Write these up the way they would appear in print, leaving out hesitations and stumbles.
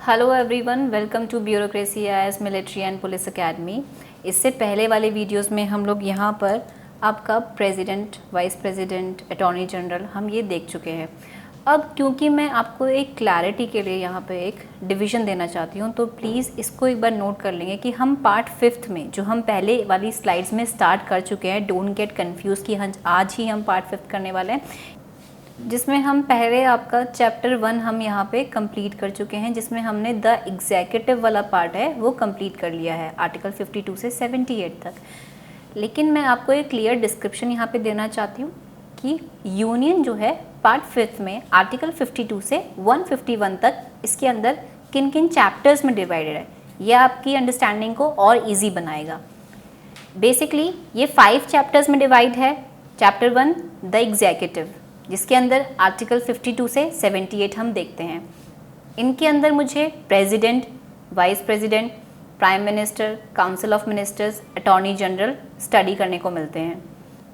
Hello everyone, welcome to bureaucracy IAS military and police academy. इससे पहले वाले videos में हम लोग यहाँ पर आपका president, vice president, attorney general हम ये देख चुके हैं। अब क्योंकि मैं आपको एक क्लैरिटी के लिए यहाँ पे एक डिवीज़न देना चाहती हूँ, तो प्लीज़ इसको एक बार नोट कर लेंगे कि हम पार्ट 5 में जो हम पहले वाली स्लाइड्स में स्टार्ट कर चुके हैं, डोंट गेट कन्फ्यूज़ कि आज ही हम पार्ट 5 करने वाले हैं, जिसमें हम पहले आपका चैप्टर 1 हम यहाँ पे कंप्लीट कर चुके हैं, जिसमें हमने द एग्जीक्यूटिव वाला पार्ट है वो कंप्लीट कर लिया है आर्टिकल 52 से 78 तक। लेकिन मैं आपको एक क्लियर डिस्क्रिप्शन यहाँ पे देना चाहती हूँ कि यूनियन जो है पार्ट 5 में आर्टिकल 52 से 151 तक इसके अंदर किन किन चैप्टर्स में डिवाइडेड है, यह आपकी अंडरस्टैंडिंग को और ईजी बनाएगा। बेसिकली ये 5 चैप्टर्स में डिवाइड है। चैप्टर 1 द एग्जीक्यूटिव, जिसके अंदर आर्टिकल 52 से 78 हम देखते हैं। इनके अंदर मुझे president, vice president, prime minister, council of ministers, attorney general study करने को मिलते हैं।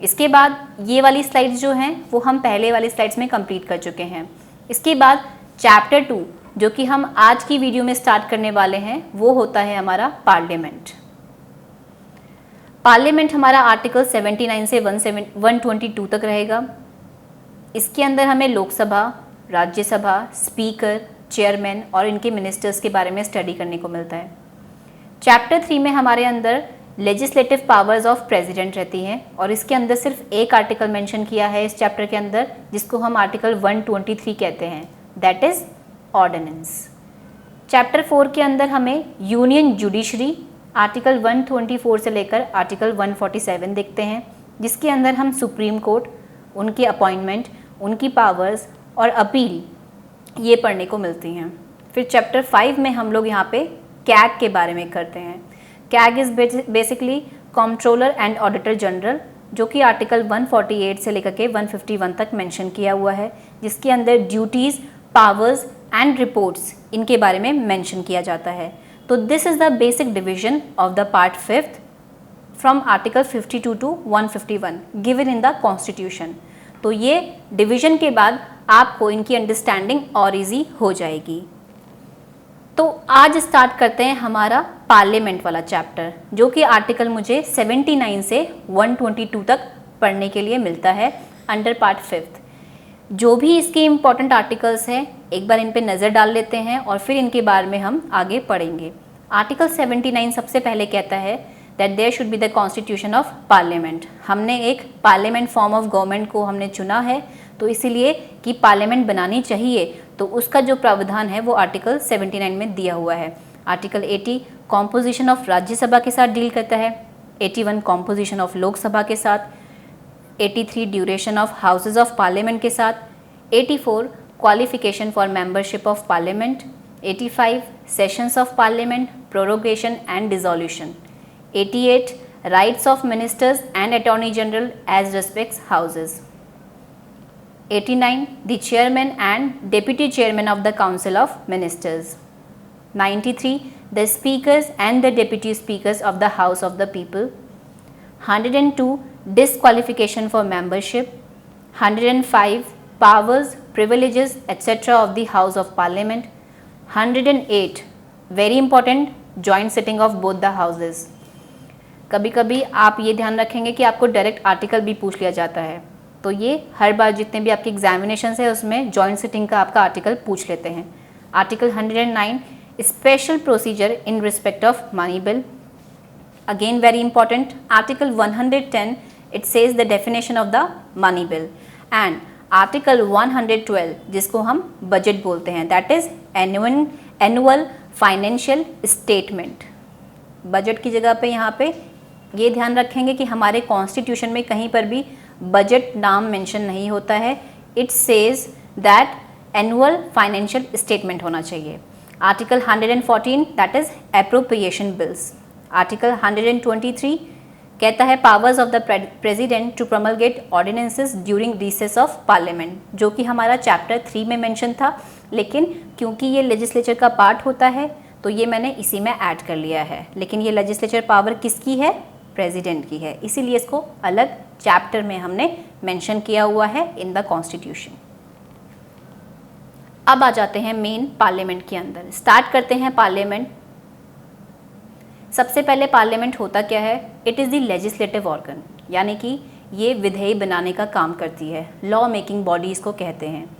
इसके बाद ये वाली स्लाइड्स जो हैं वो हम पहले वाली स्लाइड्स में कंप्लीट कर चुके हैं। इसके बाद चैप्टर 2 जो कि हम आज की वीडियो में स्टार्ट करने वाले हैं वो होता है हमारा पार्लियामेंट। पार्लियामेंट हमारा आर्टिकल 79 से 122 तक रहेगा। इसके अंदर हमें लोकसभा, राज्यसभा, स्पीकर, चेयरमैन और इनके मिनिस्टर्स के बारे में स्टडी करने को मिलता है। चैप्टर 3 में हमारे अंदर लेजिस्लेटिव पावर्स ऑफ प्रेसिडेंट रहती हैं और इसके अंदर सिर्फ एक आर्टिकल मेंशन किया है इस चैप्टर के अंदर, जिसको हम आर्टिकल 123 कहते हैं, दैट इज़ ऑर्डिनेंस। चैप्टर 4 के अंदर हमें यूनियन जुडिशरी आर्टिकल 124 से लेकर आर्टिकल 147 देखते हैं, जिसके अंदर हम सुप्रीम कोर्ट, उनकी अपॉइंटमेंट, उनकी पावर्स और अपील ये पढ़ने को मिलती हैं। फिर चैप्टर 5 में हम लोग यहाँ पे कैग के बारे में करते हैं। CAG is basically controller and auditor general, जो कि आर्टिकल 148 से लेकर के 151 तक मेंशन किया हुआ है, जिसके अंदर ड्यूटीज़, पावर्स एंड रिपोर्ट्स इनके बारे में मेंशन किया जाता है। तो this is the basic division of the part 5 from article 52 to 151 given in the constitution. तो ये डिवीजन के बाद आपको इनकी अंडरस्टैंडिंग और इजी हो जाएगी। तो आज स्टार्ट करते हैं हमारा पार्लियामेंट वाला चैप्टर, जो कि आर्टिकल मुझे 79 से 122 तक पढ़ने के लिए मिलता है अंडर पार्ट 5। जो भी इसके इम्पॉर्टेंट आर्टिकल्स हैं एक बार इन पे नज़र डाल लेते हैं और फिर इनके बारे में हम आगे पढ़ेंगे। आर्टिकल 79 सबसे पहले कहता है that there should be the constitution of parliament. हमने एक पार्लियामेंट फॉर्म ऑफ गवर्नमेंट को हमने चुना है, तो इसीलिए कि पार्लियामेंट बनानी चाहिए, तो उसका जो प्रावधान है वो आर्टिकल 79 में दिया हुआ है। आर्टिकल 80 कॉम्पोजिशन ऑफ राज्यसभा के साथ डील करता है, 81 कॉम्पोजिशन ऑफ लोकसभा के साथ, 83 duration of houses of parliament के साथ, 84 qualification for membership of parliament, 85 sessions of parliament, prorogation and dissolution, 88 rights of ministers and attorney general as respects houses, 89 the chairman and deputy chairman of the council of ministers, 93 the speakers and the deputy speakers of the house of the people, 102 disqualification for membership, 105 powers, privileges etc. of the house of parliament, 108 very important joint sitting of both the houses। कभी कभी आप ये ध्यान रखेंगे कि आपको direct article भी पूछ लिया जाता है, तो ये हर बार जितने भी आपके एग्जामिनेशन है उसमें जॉइंट सिटिंग का आपका आर्टिकल पूछ लेते हैं। Article 109 special procedure in respect of money bill, again very important. Article 110 it says the definition of the money bill, and article 112 जिसको हम बजट बोलते हैं, that is annual financial statement. Budget की जगह पे यहाँ पे ये ध्यान रखेंगे कि हमारे कॉन्स्टिट्यूशन में कहीं पर भी बजट नाम मेंशन नहीं होता है, it says that annual financial statement होना चाहिए। Article 114 that is appropriation bills. Article 123 कहता है powers of the president to promulgate ordinances during recess of parliament, जो कि हमारा चैप्टर 3 में मेंशन था, लेकिन क्योंकि ये लेजिस्लेचर का पार्ट होता है तो ये मैंने इसी में ऐड कर लिया है। लेकिन ये लेजिस्लेचर पावर किसकी है? प्रेसिडेंट की है, इसीलिए इसको अलग चैप्टर में हमने मेंशन किया हुआ है इन द कॉन्स्टिट्यूशन। अब आ जाते हैं मेन पार्लियामेंट के अंदर। स्टार्ट करते हैं पार्लियामेंट। सबसे पहले पार्लियामेंट होता क्या है? It is the legislative organ, यानी कि ये विधेयक बनाने का काम करती है, लॉ मेकिंग बॉडी इसको कहते हैं।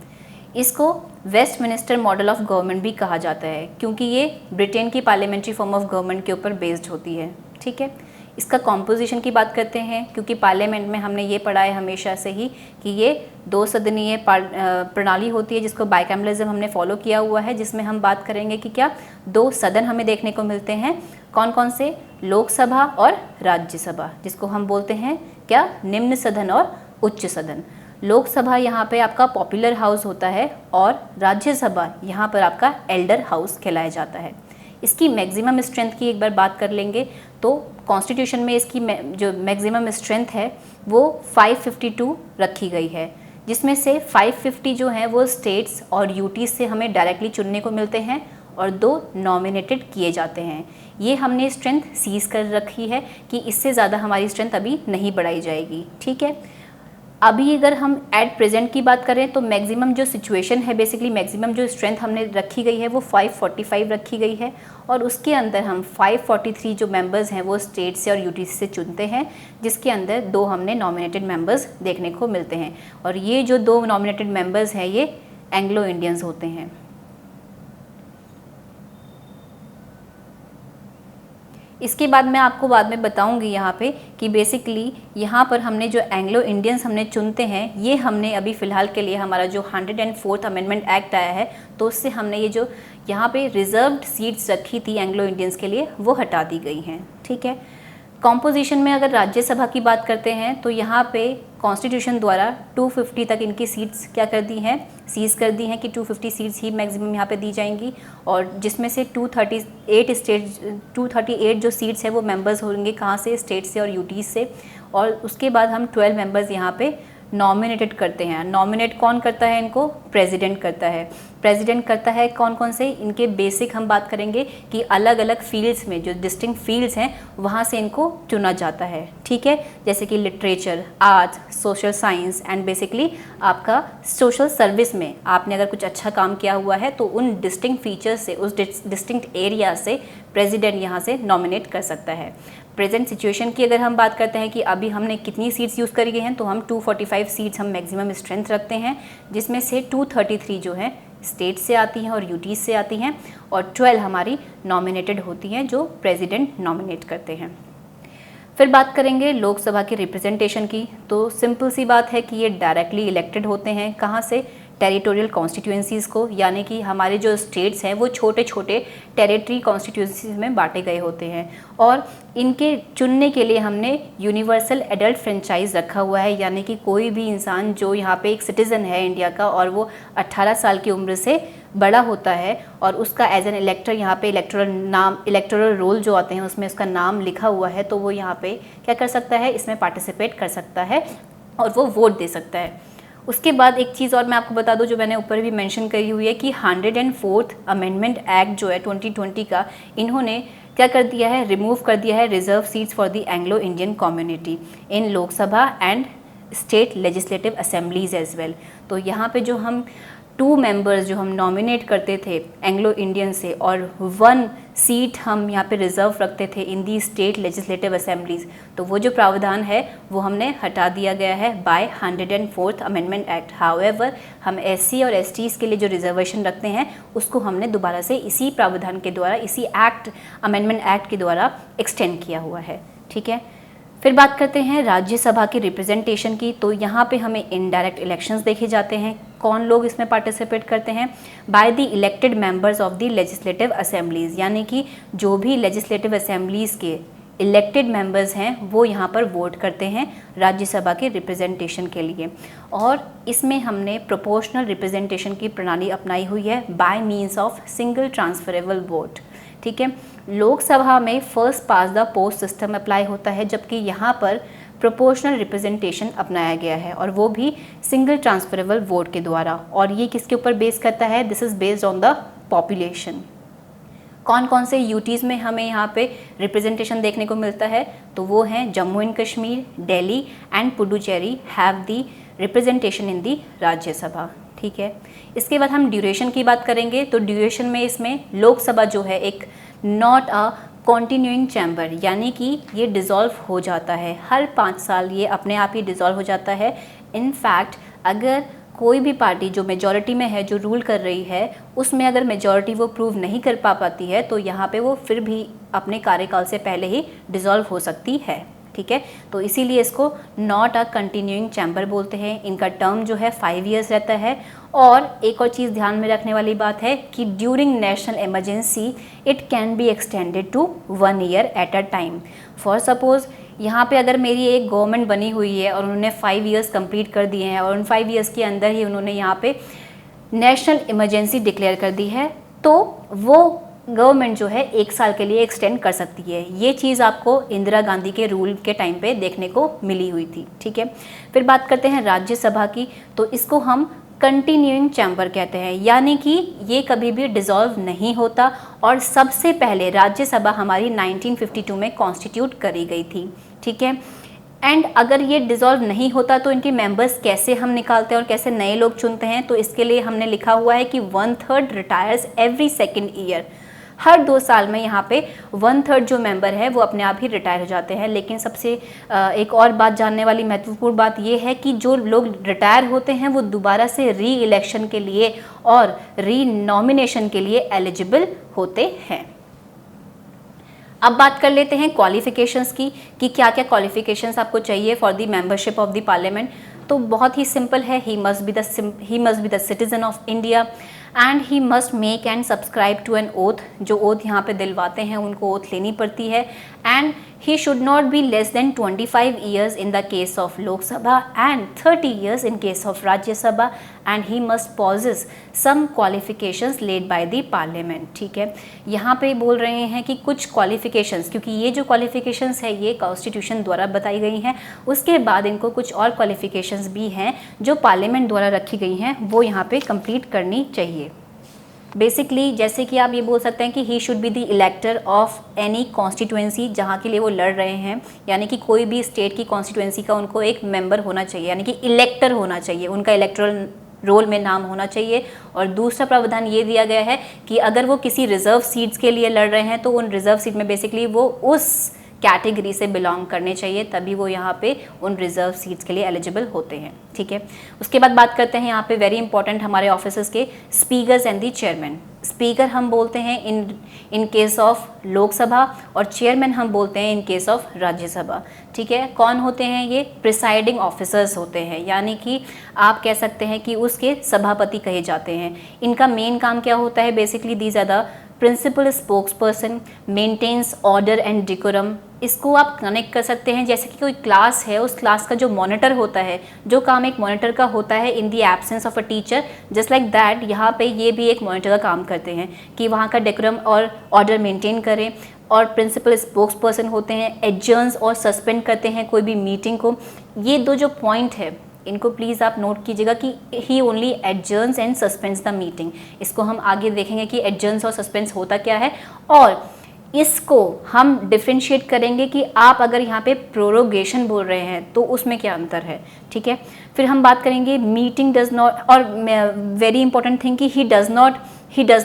इसको वेस्टमिनिस्टर मॉडल ऑफ गवर्नमेंट भी कहा जाता है, क्योंकि ये ब्रिटेन की पार्लियामेंट्री फॉर्म ऑफ गवर्नमेंट के ऊपर बेस्ड होती है। ठीक है, इसका कॉम्पोजिशन की बात करते हैं, क्योंकि पार्लियामेंट में हमने ये पढ़ा है हमेशा से ही कि ये 2 सदनीय प्रणाली होती है, जिसको बाइकैमरलिज्म हमने फॉलो किया हुआ है, जिसमें हम बात करेंगे कि क्या 2 सदन हमें देखने को मिलते हैं। कौन कौन से? लोकसभा और राज्यसभा, जिसको हम बोलते हैं क्या? निम्न सदन और उच्च सदन। लोकसभा यहाँ पे आपका पॉपुलर हाउस होता है और राज्यसभा यहाँ पर आपका एल्डर हाउस कहलाया जाता है। इसकी मैक्सिमम स्ट्रेंथ की एक बार बात कर लेंगे तो कॉन्स्टिट्यूशन में इसकी जो मैक्सिमम स्ट्रेंथ है वो 552 रखी गई है, जिसमें से 550 जो हैं वो स्टेट्स और यूटीज़ से हमें डायरेक्टली चुनने को मिलते हैं और 2 नॉमिनेटेड किए जाते हैं। ये हमने स्ट्रेंथ सीज कर रखी है कि इससे ज़्यादा हमारी स्ट्रेंथ अभी नहीं बढ़ाई जाएगी। ठीक है, अभी अगर हम एट प्रेजेंट की बात करें तो मैक्सिमम जो सिचुएशन है, बेसिकली मैक्सिमम जो स्ट्रेंथ हमने रखी गई है वो 545 रखी गई है, और उसके अंदर हम 543 जो मेंबर्स हैं वो स्टेट से और यूटी से चुनते हैं, जिसके अंदर 2 हमने नॉमिनेटेड मेंबर्स देखने को मिलते हैं। और ये जो 2 नॉमिनेटेड मेंबर्स हैं ये एंग्लो इंडियंस होते हैं। इसके बाद मैं आपको बाद में बताऊंगी यहाँ पे कि बेसिकली यहाँ पर हमने जो एंग्लो इंडियंस हमने चुनते हैं, ये हमने अभी फ़िलहाल के लिए हमारा जो 104th अमेंडमेंट एक्ट आया है तो उससे हमने ये जो यहाँ पे रिजर्व्ड सीट्स रखी थी एंग्लो इंडियंस के लिए वो हटा दी गई हैं। ठीक है, कॉम्पोजिशन में अगर राज्यसभा की बात करते हैं तो यहाँ पे कॉन्स्टिट्यूशन द्वारा 250 तक इनकी सीट्स क्या कर दी हैं? सीज कर दी हैं कि 250 सीट्स ही मैक्सिमम यहाँ पे दी जाएंगी, और जिसमें से 238 जो सीट्स है वो मेंबर्स होंगे कहाँ से? स्टेट से और यूटीज़ से। और उसके बाद हम 12 मेंबर्स यहाँ पे नॉमिनेटेड करते हैं। नॉमिनेट कौन करता है इनको? प्रेसिडेंट करता है। प्रेसिडेंट करता है कौन कौन से? इनके बेसिक हम बात करेंगे कि अलग अलग फील्ड्स में जो डिस्टिंक्ट फील्ड्स हैं वहाँ से इनको चुना जाता है। ठीक है, जैसे कि literature, arts, social science and basically आपका सोशल सर्विस में आपने अगर कुछ अच्छा काम किया हुआ है तो उन डिस्टिंक्ट फीचर्स से, उस डिस्टिंक्ट एरिया से प्रेसिडेंट यहाँ से नॉमिनेट कर सकता है। प्रेजेंट सिचुएशन की अगर हम बात करते हैं कि अभी हमने कितनी सीट्स यूज़ करी गई हैं तो हम 245 सीट्स हम मैक्सिमम स्ट्रेंथ रखते हैं, जिसमें से 233 जो हैं स्टेट से आती हैं और यूटीज़ से आती हैं, और 12 हमारी नॉमिनेटेड होती हैं जो प्रेसिडेंट नॉमिनेट करते हैं। फिर बात करेंगे लोकसभा के रिप्रेजेंटेशन की, तो सिंपल सी बात है कि ये डायरेक्टली इलेक्टेड होते हैं। कहाँ से? टेरिटोरियल कॉन्स्टिट्यूएंसीज़ को, यानी कि हमारे जो स्टेट्स हैं वो छोटे छोटे टेरिटरी कॉन्स्टिट्यूएंसीज में बांटे गए होते हैं, और इनके चुनने के लिए हमने यूनिवर्सल एडल्ट फ्रेंचाइज रखा हुआ है, यानी कि कोई भी इंसान जो यहाँ पे एक सिटीज़न है इंडिया का और वो 18 साल की उम्र से बड़ा होता है और उसका एज एन इलेक्टर यहाँ पे इलेक्टोरल रोल जो आते हैं उसमें उसका नाम लिखा हुआ है, तो वो यहाँ पे क्या कर सकता है? इसमें पार्टिसिपेट कर सकता है और वो वोट दे सकता है। उसके बाद एक चीज़ और मैं आपको बता दूं जो मैंने ऊपर भी मेंशन करी हुई है कि 104th अमेंडमेंट एक्ट जो है 2020 का, इन्होंने क्या कर दिया है? रिमूव कर दिया है reserve seats for the Anglo Indian community in Lok Sabha and state legislative assemblies as well. तो यहाँ पे जो हम 2 मेंबर्स जो हम नॉमिनेट करते थे एंग्लो इंडियन से और 1 सीट हम यहाँ पे रिजर्व रखते थे इन दी स्टेट लेजिस्लेटिव असेंबलीज, तो वो जो प्रावधान है वो हमने हटा दिया गया है by 104th amendment act. However हम SC और STs के लिए जो रिजर्वेशन रखते हैं उसको हमने दोबारा से इसी प्रावधान के द्वारा, इसी अमेंडमेंट एक्ट के द्वारा एक्सटेंड किया हुआ है। ठीक है, फिर बात करते हैं राज्यसभा की रिप्रेजेंटेशन की, तो यहाँ पे हमें इनडायरेक्ट इलेक्शंस देखे जाते हैं। कौन लोग इसमें पार्टिसिपेट करते हैं? By the elected members of the legislative assemblies, यानी कि जो भी लेजिस्लेटिव असेंबलीज के इलेक्टेड मेंबर्स हैं वो यहाँ पर वोट करते हैं राज्यसभा के रिप्रेजेंटेशन के लिए। और इसमें हमने प्रोपोर्शनल रिप्रेजेंटेशन की प्रणाली अपनाई हुई है bye means of single transferable vote. ठीक है, लोकसभा में first pass the post system apply होता है, जबकि यहाँ पर प्रोपोर्शनल रिप्रेजेंटेशन अपनाया गया है और वो भी सिंगल ट्रांसफरेबल वोट के द्वारा। और ये किसके ऊपर बेस करता है? This is based on the population. कौन कौन से यूटीज़ में हमें यहाँ पे रिप्रेजेंटेशन देखने को मिलता है? तो वो हैं Jammu and Kashmir, Delhi and Puducherry have the representation in the Rajya Sabha. ठीक है। इसके बाद हम ड्यूरेशन की बात करेंगे। तो ड्यूरेशन में इसमें लोकसभा जो है एक नॉट अ कॉन्टिन्यूइंग चैम्बर, यानी कि ये डिज़ोल्व हो जाता है हर 5 साल, ये अपने आप ही डिज़ोल्व हो जाता है। इनफैक्ट अगर कोई भी पार्टी जो मेजॉरिटी में है, जो रूल कर रही है, उसमें अगर मेजॉरिटी वो प्रूव नहीं कर पाती है तो यहाँ पे वो फिर भी अपने कार्यकाल से पहले ही डिज़ोल्व हो सकती है, ठीक है। तो इसीलिए इसको नॉट अ कंटिन्यूइंग चैम्बर बोलते हैं। इनका टर्म जो है 5 ईयर्स रहता है। और एक और चीज़ ध्यान में रखने वाली बात है कि during national emergency it can be extended to 1 year at a time. For suppose यहाँ पे अगर मेरी एक गवर्नमेंट बनी हुई है और उन्होंने 5 ईयर्स कंप्लीट कर दिए हैं और उन 5 ईयर्स के अंदर ही उन्होंने यहाँ पे नेशनल इमरजेंसी डिक्लेयर कर दी है, तो वो गवर्नमेंट जो है 1 साल के लिए एक्सटेंड कर सकती है। ये चीज़ आपको इंदिरा गांधी के रूल के टाइम पे देखने को मिली हुई थी, ठीक है। फिर बात करते हैं राज्यसभा की। तो इसको हम कंटिन्यूइंग चैम्बर कहते हैं, यानी कि ये कभी भी डिज़ोल्व नहीं होता। और सबसे पहले राज्यसभा हमारी 1952 में कॉन्स्टिट्यूट करी गई थी, ठीक है। एंड अगर ये डिज़ोल्व नहीं होता तो इनके मेंबर्स कैसे हम निकालते हैं और कैसे नए लोग चुनते हैं, तो इसके लिए हमने लिखा हुआ है कि 1/3 रिटायर्स एवरी सेकेंड ईयर। हर 2 साल में यहाँ पे 1/3 जो मेंबर है वो अपने आप ही रिटायर हो जाते हैं। लेकिन सबसे एक और बात जानने वाली महत्वपूर्ण बात ये है कि जो लोग रिटायर होते हैं वो दोबारा से री इलेक्शन के लिए और री नॉमिनेशन के लिए एलिजिबल होते हैं। अब बात कर लेते हैं क्वालिफिकेशंस की कि क्या क्या क्वालिफिकेशंस आपको चाहिए for the membership of the parliament. तो बहुत ही सिंपल है, he must be the citizen of India and he must make and subscribe to an oath. जो ओथ यहाँ पे दिलवाते हैं उनको ओथ लेनी पड़ती है। And he should not be less than 25 years in the case of Lok Sabha and 30 years in case of Rajya Sabha and he must possess some qualifications led by the parliament, ठीक है। यहाँ पे बोल रहे हैं कि कुछ क्वालिफिकेशंस, क्योंकि ये जो क्वालिफिकेशंस है ये कॉन्स्टिट्यूशन द्वारा बताई गई हैं, उसके बाद इनको कुछ और क्वालिफिकेशंस भी हैं जो पार्लियामेंट द्वारा रखी गई हैं, वो यहाँ पे कंप्लीट करनी चाहिए। बेसिकली जैसे कि आप ये बोल सकते हैं कि ही should be the इलेक्टर of any constituency जहाँ के लिए वो लड़ रहे हैं, यानी कि कोई भी स्टेट की कॉन्स्टिट्यूएंसी का उनको एक मेंबर होना चाहिए, यानी कि इलेक्टर होना चाहिए, उनका इलेक्टोरल रोल में नाम होना चाहिए। और दूसरा प्रावधान ये दिया गया है कि अगर वो किसी रिजर्व सीट्स के लिए लड़ रहे हैं तो उन रिजर्व सीट में बेसिकली वो उस कैटेगरी से बिलोंग करने चाहिए, तभी वो यहाँ पे उन रिजर्व सीट्स के लिए एलिजिबल होते हैं, ठीक है। उसके बाद बात करते हैं यहाँ पे वेरी इंपॉर्टेंट हमारे ऑफिसर्स के speakers and the chairman. Speaker हम बोलते हैं इन केस ऑफ लोकसभा और चेयरमैन हम बोलते हैं इन केस ऑफ राज्यसभा, ठीक है। कौन होते हैं ये? प्रिसाइडिंग ऑफिसर्स होते हैं, यानी कि आप कह सकते हैं कि उसके सभापति कहे जाते हैं। इनका मेन काम क्या होता है? Basically these are the principal spokesperson, maintains order and decorum. इसको आप कनेक्ट कर सकते हैं जैसे कि कोई क्लास है, उस क्लास का जो मॉनिटर होता है, जो काम एक मॉनिटर का होता है in the absence of a teacher, just like that यहाँ पे ये भी एक मॉनिटर का काम करते हैं कि वहाँ का डेकोरम और ऑर्डर मेंटेन करें। और प्रिंसिपल स्पोक्स पर्सन होते हैं, एडजर्न्स और सस्पेंड करते हैं कोई भी मीटिंग को। ये दो जो पॉइंट है इनको प्लीज़ आप नोट कीजिएगा कि he only adjourns and suspends the meeting. इसको हम आगे देखेंगे कि एडजर्न्स और सस्पेंस होता क्या है, और इसको हम डिफ्रेंशिएट करेंगे कि आप अगर यहाँ पे प्रोरोगेशन बोल रहे हैं तो उसमें क्या अंतर है, ठीक है। फिर हम बात करेंगे मीटिंग डज नॉट, और वेरी इंपॉर्टेंट थिंग कि he does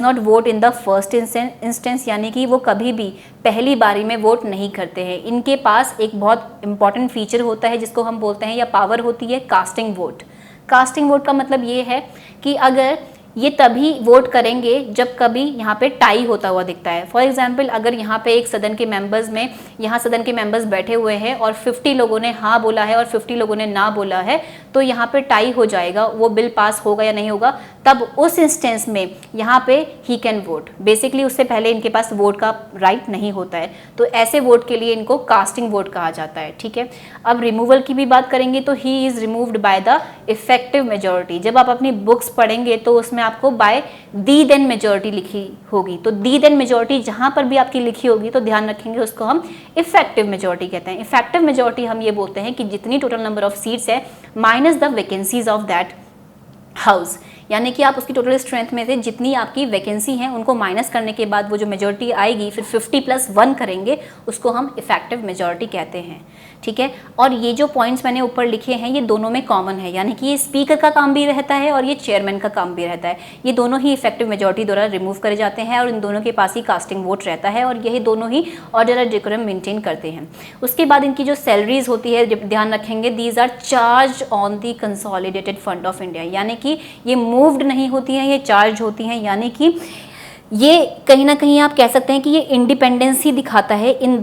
not vote in the first instance, यानी कि वो कभी भी पहली बारी में वोट नहीं करते हैं। इनके पास एक बहुत इंपॉर्टेंट फीचर होता है जिसको हम बोलते हैं या पावर होती है कास्टिंग वोट। कास्टिंग वोट का मतलब ये है कि अगर ये तभी वोट करेंगे जब कभी यहाँ पे टाई होता हुआ दिखता है। फॉर एग्जांपल अगर यहाँ पे एक सदन के मेंबर्स में, यहाँ सदन के मेंबर्स बैठे हुए हैं और 50 लोगों ने हाँ बोला है और 50 लोगों ने ना बोला है, तो यहाँ पे टाई हो जाएगा, वो बिल पास होगा या नहीं होगा, तब उस इंस्टेंस में यहाँ पे ही कैन वोट। बेसिकली उससे पहले इनके पास वोट का राइट नहीं होता है, तो ऐसे वोट के लिए इनको कास्टिंग वोट कहा जाता है, ठीक है। अब रिमूवल की भी बात करेंगे तो he is removed by the effective majority. जब आप अपनी बुक्स पढ़ेंगे तो उसमें आपको बाय दी देन मेजोरिटी लिखी होगी, तो दी देन मेजोरिटी जहाँ पर भी आपकी लिखी होगी तो ध्यान रखेंगे उसको हम इफेक्टिव मेजोरिटी कहते हैं। इफेक्टिव मेजोरिटी हम ये बोलते हैं कि जितनी टोटल नंबर ऑफ सीट्स है minus the vacancies of that house, यानी कि आप उसकी टोटल स्ट्रेंथ में से जितनी आपकी वैकेंसी है उनको माइनस करने के बाद वो जो मेजॉरिटी आएगी, फिर 50+1 करेंगे, उसको हम इफेक्टिव मेजॉरिटी कहते हैं। ठीक है, और ये जो पॉइंट्स मैंने ऊपर लिखे हैं ये दोनों में कॉमन है, यानी कि ये स्पीकर का काम भी रहता है और ये चेयरमैन का काम भी रहता है। ये दोनों ही इफेक्टिव मेजॉरिटी द्वारा रिमूव करे जाते हैं और इन दोनों के पास ही कास्टिंग वोट रहता है और यही दोनों ही ऑर्डर और डेकोरम मेंटेन करते हैं। उसके बाद इनकी जो सैलरीज होती है, ध्यान रखेंगे, these are charged on the consolidated fund of India, यानी कि ये मूव्ड नहीं होती हैं, ये चार्ज होती हैं, यानी कि ये कहीं ना कहीं आप कह सकते हैं कि ये इंडिपेंडेंस ही दिखाता है इन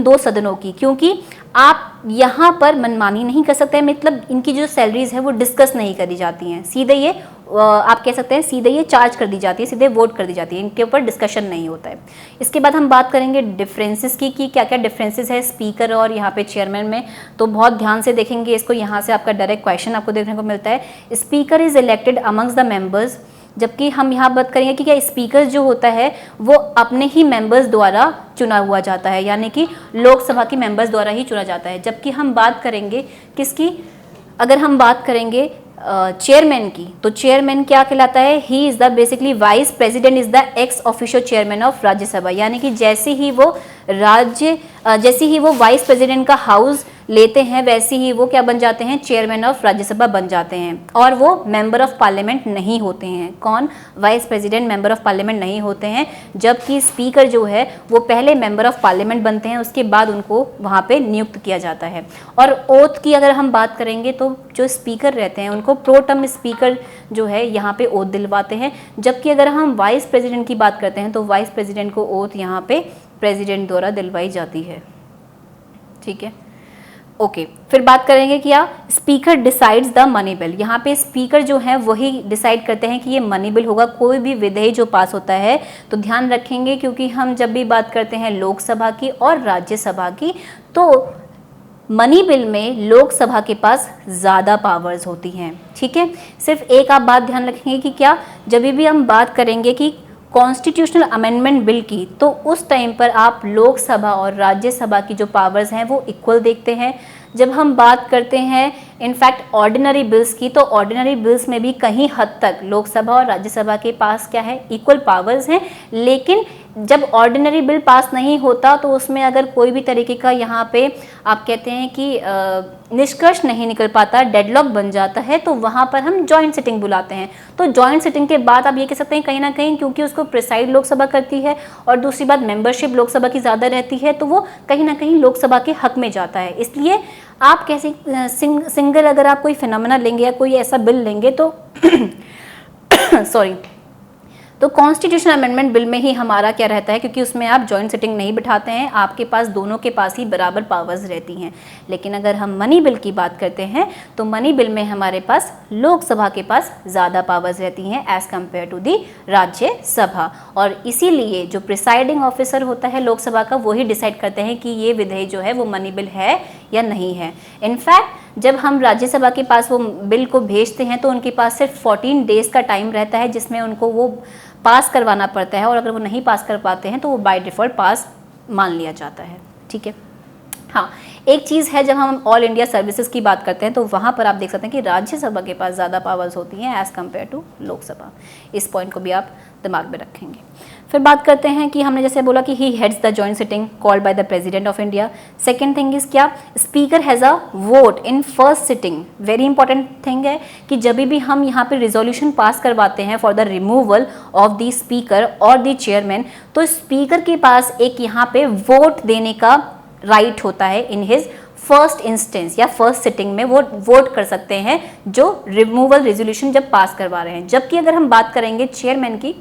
दो सदनों की, क्योंकि आप यहाँ पर मनमानी नहीं कर सकते हैं। मतलब इनकी जो सैलरीज है वो डिस्कस नहीं करी जाती हैं, सीधे ये आप कह सकते हैं सीधे ये चार्ज कर दी जाती है, सीधे वोट कर दी जाती है, इनके ऊपर डिस्कशन नहीं होता है। इसके बाद हम बात करेंगे डिफरेंसेस की कि क्या क्या डिफरेंसेस है स्पीकर और यहाँ पे चेयरमैन में। तो बहुत ध्यान से देखेंगे इसको, यहाँ से आपका डायरेक्ट क्वेश्चन आपको देखने को मिलता है। Speaker is elected amongst the members, जबकि हम यहाँ बात करेंगे कि क्या स्पीकर जो होता है वो अपने ही मेंबर्स द्वारा चुना हुआ जाता है, यानी कि लोकसभा के मेंबर्स द्वारा ही चुना जाता है। जबकि हम बात करेंगे किसकी, अगर हम बात करेंगे चेयरमैन की, तो चेयरमैन क्या कहलाता है, he is the basically vice president is the x official chairman of Rajya Sabha, यानी कि जैसे ही वो वाइस प्रेसिडेंट का हाउस लेते हैं वैसे ही वो क्या बन जाते हैं, चेयरमैन ऑफ राज्यसभा बन जाते हैं, और वो मेंबर ऑफ पार्लियामेंट नहीं होते हैं। कौन, vice president member of parliament नहीं होते हैं, जबकि स्पीकर जो है वो पहले मेंबर ऑफ पार्लियामेंट बनते हैं, उसके बाद उनको वहाँ पे नियुक्त किया जाता है। और ओथ की अगर हम बात करेंगे तो जो स्पीकर रहते हैं उनको प्रो टर्म स्पीकर जो है यहाँ पे ओथ दिलवाते हैं, जबकि अगर हम वाइस प्रेसिडेंट की बात करते हैं तो वाइस प्रेसिडेंट को ओथ यहाँ पे प्रेसिडेंट द्वारा दिलवाई जाती है। ठीक है, ओके फिर बात करेंगे क्या, speaker decides the money bill. यहाँ पे स्पीकर जो है वही डिसाइड करते हैं कि ये मनी बिल होगा, कोई भी विधेयक जो पास होता है। तो ध्यान रखेंगे क्योंकि हम जब भी बात करते हैं लोकसभा की और राज्यसभा की, तो मनी बिल में लोकसभा के पास ज़्यादा पावर्स होती हैं। ठीक है, सिर्फ एक आप बात ध्यान रखेंगे कि क्या, जब भी हम बात करेंगे कि कॉन्स्टिट्यूशनल अमेंडमेंट बिल की, तो उस टाइम पर आप लोकसभा और राज्यसभा की जो पावर्स हैं वो इक्वल देखते हैं। जब हम बात करते हैं इनफैक्ट ऑर्डिनरी बिल्स की, तो ऑर्डिनरी बिल्स में भी कहीं हद तक लोकसभा और राज्यसभा के पास क्या है, इक्वल पावर्स हैं। लेकिन जब ऑर्डिनरी बिल पास नहीं होता तो उसमें अगर कोई भी तरीके का यहाँ पे आप कहते हैं कि निष्कर्ष नहीं निकल पाता, डेडलॉक बन जाता है, तो वहाँ पर हम जॉइंट सिटिंग बुलाते हैं। तो जॉइंट सिटिंग के बाद आप ये कह सकते हैं कहीं ना कहीं, क्योंकि उसको प्रिसाइड लोकसभा करती है और दूसरी बात मेंबरशिप लोकसभा की ज़्यादा रहती है, तो वो कहीं ना कहीं लोकसभा के हक में जाता है। इसलिए आप कैसे सिंगल अगर आप कोई फिनोमेना लेंगे या कोई ऐसा बिल लेंगे तो सॉरी, तो कॉन्स्टिट्यूशनल अमेंडमेंट बिल में ही हमारा क्या रहता है, क्योंकि उसमें आप जॉइंट सिटिंग नहीं बिठाते हैं, आपके पास दोनों के पास ही बराबर पावर्स रहती हैं। लेकिन अगर हम मनी बिल की बात करते हैं तो मनी बिल में हमारे पास लोकसभा के पास ज़्यादा पावर्स रहती हैं as compared to the Rajya Sabha, और इसीलिए जो प्रिसाइडिंग ऑफिसर होता है लोकसभा का वही डिसाइड करते हैं कि ये विधेयक जो है वो मनी बिल है या नहीं है। इनफैक्ट जब हम राज्यसभा के पास वो बिल को भेजते हैं तो उनके पास सिर्फ 14 डेज़ का टाइम रहता है जिसमें उनको वो पास करवाना पड़ता है, और अगर वो नहीं पास कर पाते हैं तो वो बाय डिफ़ॉल्ट पास मान लिया जाता है। ठीक है, हाँ एक चीज़ है, जब हम ऑल इंडिया सर्विसेज की बात करते हैं तो वहाँ पर आप देख सकते हैं कि राज्यसभा के पास ज़्यादा पावर्स होती हैं एज़ कम्पेयर टू लोकसभा। इस पॉइंट को भी आप दिमाग में रखेंगे। फिर बात करते हैं कि हमने जैसे बोला कि he heads the joint sitting called by the President of India. Second thing is क्या, speaker has a vote in first sitting. Very important thing है कि जब भी हम यहाँ पे रिजोल्यूशन पास करवाते हैं for the removal of the speaker और द चेयरमैन, तो स्पीकर के पास एक यहाँ पे वोट देने का राइट होता है इन हिज फर्स्ट इंस्टेंस या फर्स्ट सिटिंग में वो वोट कर सकते हैं जो रिमूवल रेजोल्यूशन जब पास करवा रहे हैं। जबकि अगर हम बात करेंगे चेयरमैन की,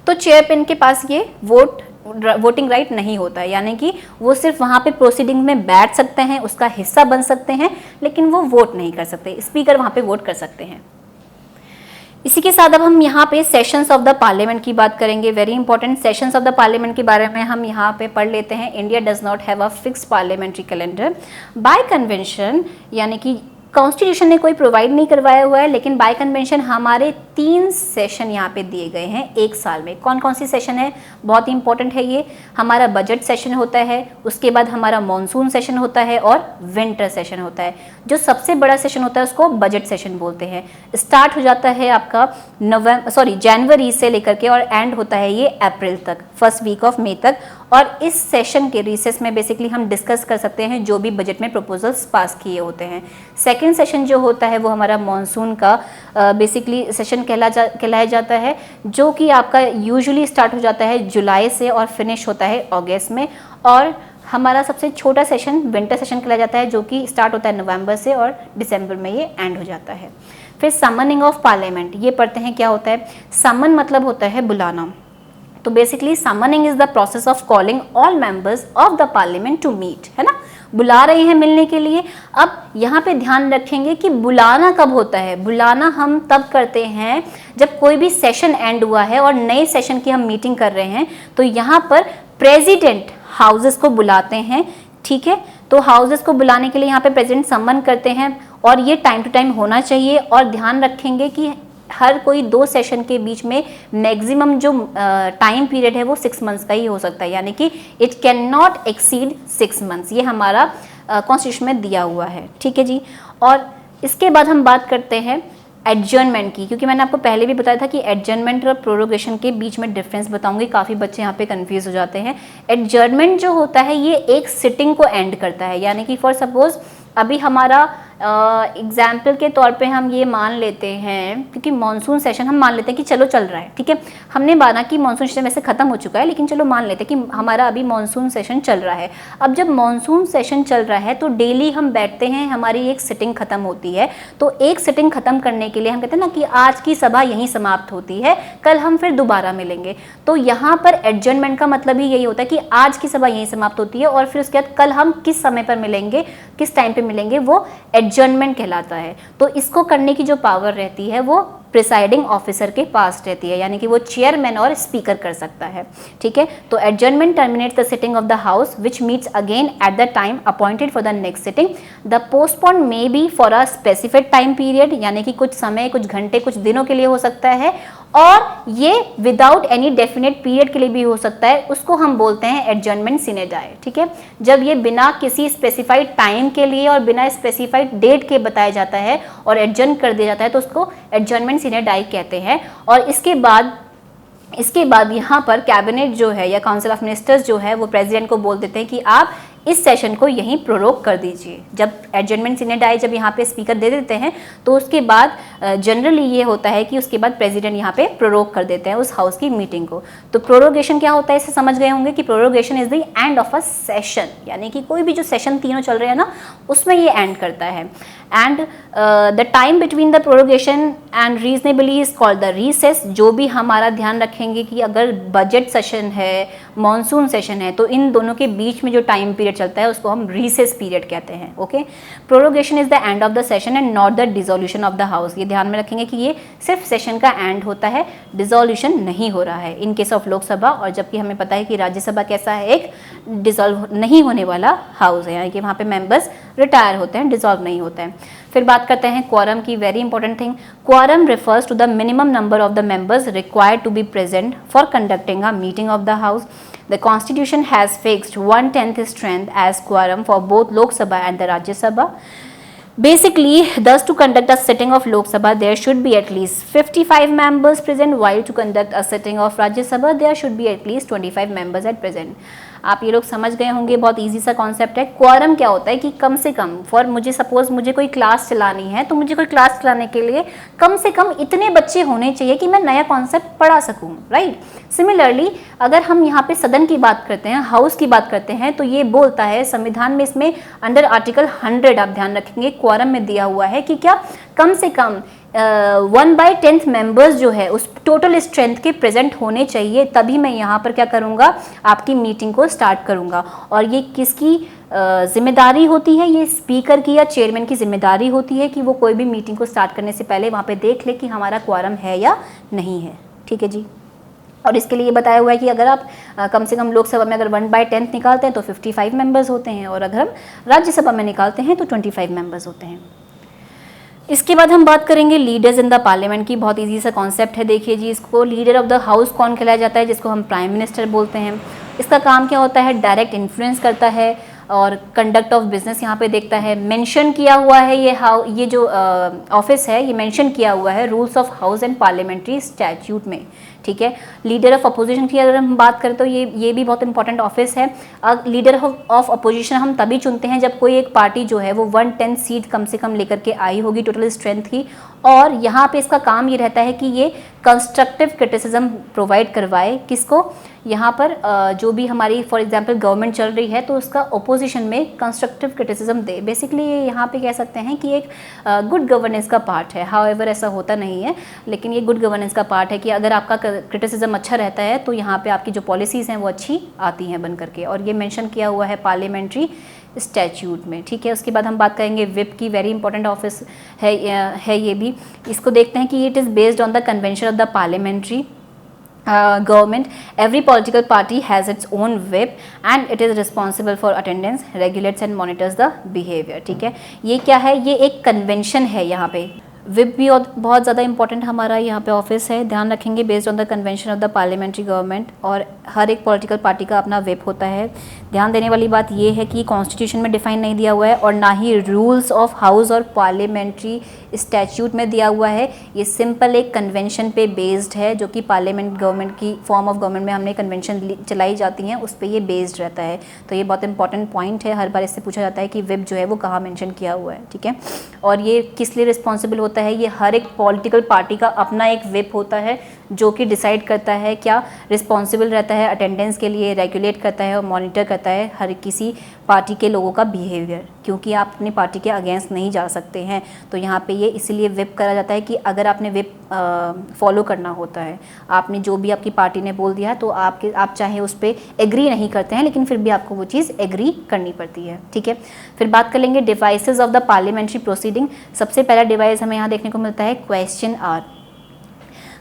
तो चेयरमैन के पास ये वोटिंग राइट नहीं होता है, यानी कि वो सिर्फ वहाँ पे प्रोसीडिंग में बैठ सकते हैं, उसका हिस्सा बन सकते हैं, लेकिन वो वोट नहीं कर सकते। स्पीकर वहाँ पे वोट कर सकते हैं। इसी के साथ अब हम यहाँ पे सेशंस ऑफ द पार्लियामेंट की बात करेंगे। Very important, sessions of the parliament के बारे में हम यहाँ पे पढ़ लेते हैं। India does not have a fixed parliamentary calendar bye convention, यानी कि कॉन्स्टिट्यूशन ने कोई प्रोवाइड नहीं करवाया हुआ है, लेकिन बाय कन्वेंशन हमारे 3 सेशन यहाँ पे दिए गए हैं एक साल में। कौन कौन सी सेशन है, बहुत ही इंपॉर्टेंट है ये। हमारा बजट सेशन होता है, उसके बाद हमारा मॉनसून सेशन होता है और विंटर सेशन होता है। जो सबसे बड़ा सेशन होता है उसको बजट सेशन बोलते हैं। स्टार्ट हो जाता है आपका जनवरी से लेकर के और एंड होता है ये अप्रैल तक, फर्स्ट वीक ऑफ मई तक। और इस सेशन के रिसेस में बेसिकली हम डिस्कस कर सकते हैं जो भी बजट में प्रपोजल्स पास किए होते हैं। सेकेंड सेशन जो होता है वो हमारा मॉनसून का बेसिकली सेशन कहलाया जाता है, जो कि आपका यूजुअली स्टार्ट हो जाता है जुलाई से और फिनिश होता है अगस्त में। और हमारा सबसे छोटा सेशन विंटर सेशन कहलाया जाता है, जो कि स्टार्ट होता है नवंबर से और दिसंबर में ये एंड हो जाता है। फिर समनिंग ऑफ पार्लियामेंट, ये पढ़ते हैं क्या होता है। समन मतलब होता है बुलाना। तो basically summoning is the process of calling all members of the parliament to meet, है ना, बुला रहे हैं मिलने के लिए। अब यहाँ पे ध्यान रखेंगे कि बुलाना कब होता है। बुलाना हम तब करते हैं जब कोई भी सेशन एंड हुआ है और नए सेशन की हम मीटिंग कर रहे हैं, तो यहाँ पर प्रेसिडेंट हाउसेस को बुलाते हैं, ठीक है। तो हाउसेस को बुलाने के लिए यहाँ पे प्रेसिडेंट समन करते हैं और ये टाइम टू टाइम होना चाहिए। और ध्यान रखेंगे कि हर कोई 2 सेशन के बीच में मैक्सिमम जो टाइम पीरियड है वो 6 मंथ्स का ही हो सकता है, यानी कि it can not exceed 6 months. ये हमारा कॉन्स्टिट्यूशन में दिया हुआ है, ठीक है जी। और इसके बाद हम बात करते हैं एडजर्नमेंट की, क्योंकि मैंने आपको पहले भी बताया था कि एडजर्नमेंट और प्रोरोगेशन के बीच में डिफरेंस बताऊंगी, काफ़ी बच्चे यहाँ पे कंफ्यूज हो जाते हैं। एडजर्नमेंट जो होता है ये एक सिटिंग को एंड करता है, यानी कि फॉर सपोज अभी हमारा एग्जाम्पल के तौर पे हम ये मान लेते हैं, क्योंकि मॉनसून सेशन हम मान लेते हैं कि चलो चल रहा है, ठीक है। हमने माना कि मॉनसून सेशन वैसे ख़त्म हो चुका है, लेकिन चलो मान लेते हैं कि हमारा अभी मॉनसून सेशन चल रहा है। अब जब मॉनसून सेशन चल रहा है तो डेली हम बैठते हैं, हमारी एक सिटिंग ख़त्म होती है। तो एक सिटिंग ख़त्म करने के लिए हम कहते हैं ना कि आज की सभा यहीं समाप्त होती है, कल हम फिर दोबारा मिलेंगे। तो यहाँ पर एडजर्नमेंट का मतलब ही यही होता है कि आज की सभा यहीं समाप्त होती है और फिर उसके बाद कल हम किस समय पर मिलेंगे, किस टाइम पे मिलेंगे, वो एडजर्नमेंट कहलाता है। तो इसको करने की जो पावर रहती है वो प्रिसाइडिंग ऑफिसर के पास रहती है, यानी कि वो चेयरमैन और स्पीकर कर सकता है, ठीक है। तो adjournment terminates the sitting of the house which meets again at the time appointed for the next sitting. The postpone may be for a specific time period, यानी कि कुछ समय, कुछ घंटे, कुछ दिनों के लिए हो सकता है, और ये विदाउट एनी डेफिनेट पीरियड के लिए भी हो सकता है। उसको हम बोलते हैं एडजर्नमेंट सिने डाए, ठीक है। जब ये बिना किसी स्पेसिफाइड टाइम के लिए और बिना स्पेसिफाइड डेट के बताया जाता है और एडजर्न कर दिया जाता है तो उसको एडजर्नमेंट सिने डाए कहते हैं। और इसके बाद यहाँ पर कैबिनेट जो है या काउंसिल ऑफ मिनिस्टर्स जो है वो प्रेसिडेंट को बोल देते हैं कि आप इस सेशन को यहीं प्रोरोग कर दीजिए। जब एडजर्नमेंट सिने डाए जब यहाँ पे स्पीकर दे देते हैं तो उसके बाद जनरली ये होता है कि उसके बाद प्रेसिडेंट यहाँ पे प्रोरोग कर देते हैं उस हाउस की मीटिंग को। तो प्रोरोगेशन क्या होता है, इसे समझ गए होंगे कि prorogation is the end of a session, यानी कि कोई भी जो सेशन तीनों चल रहे हैं ना उसमें ये एंड करता है। And the time between the prorogation and reasonably is called the recess. जो भी हमारा ध्यान रखेंगे कि अगर बजट सेशन है, मॉनसून सेशन है, तो इन दोनों के बीच में जो टाइम पीरियड चलता है उसको हम रीसेस पीरियड कहते हैं, okay. Prorogation is the end of the session and not the dissolution of the house. ये ध्यान में रखेंगे कि ये सिर्फ सेशन का एंड होता है, डिसोल्यूशन नहीं हो रहा है इन केस ऑफ लोकसभा। और जबकि हमें पता है कि राज्यसभा कैसा है, एक डिसॉल्व नहीं होने वाला हाउस है, यानी कि वहाँ पे मेंबर्स रिटायर होते हैं, डिसॉल्व नहीं होते हैं। फिर बात करते हैं क्वारम की, very important thing. Quorum refers to the minimum number of the members required to be present for conducting a meeting of the house. The Constitution has fixed 1/10 strength as quorum for both Lok Sabha and the Rajya Sabha. Basically, thus to conduct a sitting of Lok Sabha, there should be at least 55 members present, while to conduct a sitting of Rajya Sabha, there should be at least 25 members at present. आप ये लोग समझ गए होंगे, बहुत easy सा concept है। Quorum क्या होता है कि कम से कम फॉर मुझे सपोज मुझे कोई क्लास चलानी है, तो मुझे कोई क्लास चलाने के लिए कम से कम इतने बच्चे होने चाहिए कि मैं नया कॉन्सेप्ट पढ़ा सकूं, राइट। सिमिलरली अगर हम यहाँ पे सदन की बात करते हैं, हाउस की बात करते हैं, तो ये बोलता है संविधान में, इसमें अंडर आर्टिकल 100 आप ध्यान रखेंगे क्वारम में दिया हुआ है कि क्या कम से कम 1/10 मेंबर्स जो है उस टोटल स्ट्रेंथ के प्रेजेंट होने चाहिए, तभी मैं यहाँ पर क्या करूँगा, आपकी मीटिंग को स्टार्ट करूँगा। और ये किसकी जिम्मेदारी होती है, ये स्पीकर की या चेयरमैन की जिम्मेदारी होती है कि वो कोई भी मीटिंग को स्टार्ट करने से पहले वहाँ पे देख ले कि हमारा क्वारम है या नहीं है, ठीक है जी। और इसके लिए बताया हुआ है कि अगर आप कम से कम लोकसभा में अगर 1/10 निकालते हैं तो 55 मेंबर्स होते हैं, और अगर हम राज्यसभा में निकालते हैं तो 25 मेंबर्स होते हैं। इसके बाद हम बात करेंगे लीडर्स इन द पार्लियामेंट की। बहुत इजी सा कॉन्सेप्ट है, देखिए जी इसको। लीडर ऑफ द हाउस कौन कहलाया जाता है, जिसको हम प्राइम मिनिस्टर बोलते हैं। इसका काम क्या होता है, डायरेक्ट इन्फ्लुएंस करता है और कंडक्ट ऑफ बिजनेस यहाँ पे देखता है। मेंशन किया हुआ है ये जो ऑफिस है ये मेंशन किया हुआ है rules of house and parliamentary statute में, ठीक है। लीडर ऑफ अपोजिशन की अगर हम बात करें तो ये भी बहुत इंपॉर्टेंट ऑफिस है। लीडर ऑफ अपोजिशन हम तभी चुनते हैं जब कोई एक पार्टी जो है वो 110 सीट कम से कम लेकर के आई होगी टोटल स्ट्रेंथ की, और यहाँ पे इसका काम ये रहता है कि ये कंस्ट्रक्टिव क्रिटिसिज्म प्रोवाइड करवाए। किसको, यहाँ पर जो भी हमारी फॉर एग्जांपल गवर्नमेंट चल रही है तो उसका ओपोजिशन में कंस्ट्रक्टिव क्रिटिसिज्म दे। बेसिकली ये यहाँ पे कह सकते हैं कि एक गुड गवर्नेंस का पार्ट है। हाउएवर ऐसा होता नहीं है, लेकिन ये गुड गवर्नेंस का पार्ट है कि अगर आपका क्रिटिसिज्म अच्छा रहता है तो यहाँ पे आपकी जो पॉलिसीज़ हैं वो अच्छी आती हैं बन करके, और ये मेंशन किया हुआ है पार्लियामेंट्री स्टैट्यूट में, ठीक है। उसके बाद हम बात करेंगे विप की। वेरी इंपॉर्टेंट ऑफिस है ये भी। इसको देखते हैं कि it is based on the convention of the parliamentary government. Every political party has its own whip and it is responsible for attendance, regulates and monitors the behavior, ठीक है। ये क्या है, ये एक कन्वेंशन है। यहाँ पे विप भी बहुत ज़्यादा इंपॉर्टेंट हमारा यहाँ पे ऑफिस है, ध्यान रखेंगे। Based on the convention of the parliamentary government, और हर एक पॉलिटिकल पार्टी का अपना विप होता है। ध्यान देने वाली बात ये है कि कॉन्स्टिट्यूशन में डिफाइन नहीं दिया हुआ है और ना ही रूल्स ऑफ हाउस और पार्लियामेंट्री स्टैट्यूट में दिया हुआ है। ये एक कन्वेंशन पे बेस्ड है, जो कि पार्लियामेंट गवर्नमेंट की फॉर्म ऑफ गवर्नमेंट में हमने कन्वेंशन चलाई जाती हैं उस पर ये बेस्ड रहता है। तो ये बहुत इंपॉर्टेंट पॉइंट है, हर बार इससे पूछा जाता है कि विप जो है वो कहाँ मेंशन किया हुआ है, ठीक है। और ये किस लिए रिस्पॉन्सिबल होता है, ये हर एक पॉलिटिकल पार्टी का अपना एक विप होता है जो कि डिसाइड करता है, क्या रिस्पॉन्सिबल रहता है अटेंडेंस के लिए, रेगुलेट करता है और मॉनिटर करता है हर किसी पार्टी के लोगों का बिहेवियर, क्योंकि आप अपनी पार्टी के अगेंस्ट नहीं जा सकते हैं। तो यहाँ पे ये इसीलिए विप करा जाता है कि अगर आपने विप फॉलो करना होता है, आपने जो भी आपकी पार्टी ने बोल दिया तो आप चाहे उस पर एग्री नहीं करते हैं, लेकिन फिर भी आपको वो चीज़ एग्री करनी पड़ती है, ठीक है। फिर बात कर लेंगे devices of the parliamentary proceeding. सबसे पहला डिवाइस हमें यहाँ देखने को मिलता है क्वेश्चन आवर।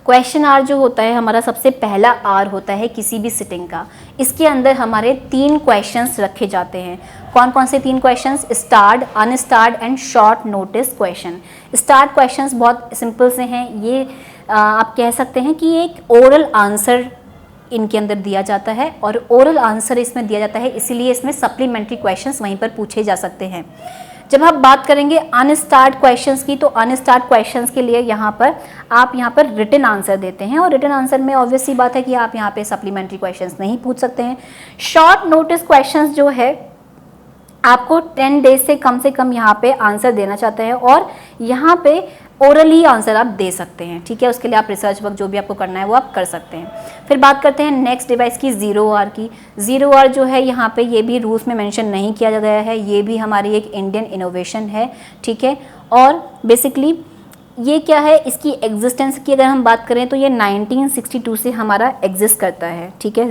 क्वेश्चन आवर जो होता है हमारा सबसे पहला आर होता है किसी भी सिटिंग का। इसके अंदर हमारे 3 क्वेश्चंस रखे जाते हैं। कौन कौन से 3 questions, starred, unstarred and short notice question. Starred questions बहुत सिंपल से हैं, ये आप कह सकते हैं कि एक ओरल आंसर इनके अंदर दिया जाता है, और ओरल आंसर इसमें दिया जाता है, इसीलिए इसमें सप्लीमेंट्री क्वेश्चंस वहीं पर पूछे जा सकते हैं। जब हम बात करेंगे अनस्टार्ड क्वेश्चंस की, तो अनस्टार्ड क्वेश्चंस के लिए आप यहाँ पर रिटन आंसर देते हैं, और रिटन आंसर में ऑब्वियस सी बात है कि आप यहाँ पे सप्लीमेंट्री क्वेश्चंस नहीं पूछ सकते हैं। शॉर्ट नोटिस क्वेश्चंस जो है आपको 10 डेज से कम यहाँ पे आंसर देना चाहते हैं, और यहाँ पे ओरली आंसर आप दे सकते हैं, ठीक है। उसके लिए आप रिसर्च वर्क जो भी आपको करना है वो आप कर सकते हैं। फिर बात करते हैं नेक्स्ट डिवाइस की, 0R की। 0R जो है यहाँ पे ये भी रूल्स में मेंशन नहीं किया गया है, ये भी हमारी एक इंडियन इनोवेशन है, ठीक है। और बेसिकली ये क्या है, इसकी एग्जिस्टेंस की अगर हम बात करें तो ये 1962 से हमारा एग्जिस्ट करता है, ठीक है।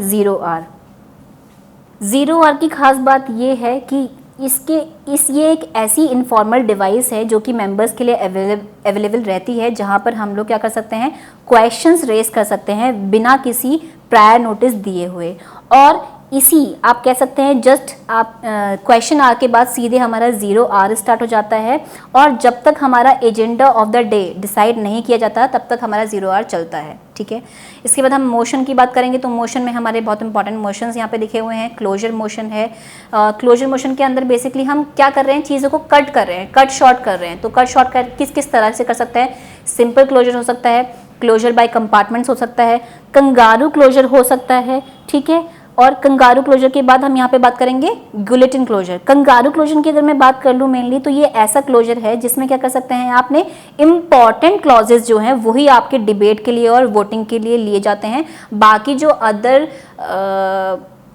0R की खास बात ये है कि ये एक ऐसी इनफॉर्मल डिवाइस है जो कि मेंबर्स के लिए अवेलेबल रहती है, जहां पर हम लोग क्या कर सकते हैं, क्वेश्चंस रेज कर सकते हैं बिना किसी प्रायर नोटिस दिए हुए। और इसी आप कह सकते हैं जस्ट आप क्वेश्चन आर के बाद सीधे हमारा 0R स्टार्ट हो जाता है, और जब तक हमारा agenda of the day decide नहीं किया जाता तब तक हमारा 0R चलता है, ठीक है। इसके बाद हम मोशन की बात करेंगे, तो मोशन में हमारे बहुत इंपॉर्टेंट मोशंस यहाँ पे लिखे हुए हैं। क्लोजर मोशन है। क्लोजर मोशन के अंदर बेसिकली हम क्या कर रहे हैं, चीज़ों को कट कर रहे हैं, कट शॉर्ट कर रहे हैं। तो कट शॉर्ट कर किस तरह से कर सकते हैं, सिंपल क्लोजर हो सकता है, क्लोजर बाय कंपार्टमेंट्स हो सकता है, कंगारू क्लोजर हो सकता है, ठीक है। और कंगारू क्लोजर के बाद हम यहाँ पे बात करेंगे गुलेटिन क्लोजर। कंगारू क्लोजर की अगर मैं बात कर लूँ मेनली, तो ये ऐसा क्लोजर है जिसमें क्या कर सकते हैं, आपने इंपॉर्टेंट क्लॉजेज जो हैं वही आपके डिबेट के लिए और वोटिंग के लिए लिए जाते हैं। बाकी जो अदर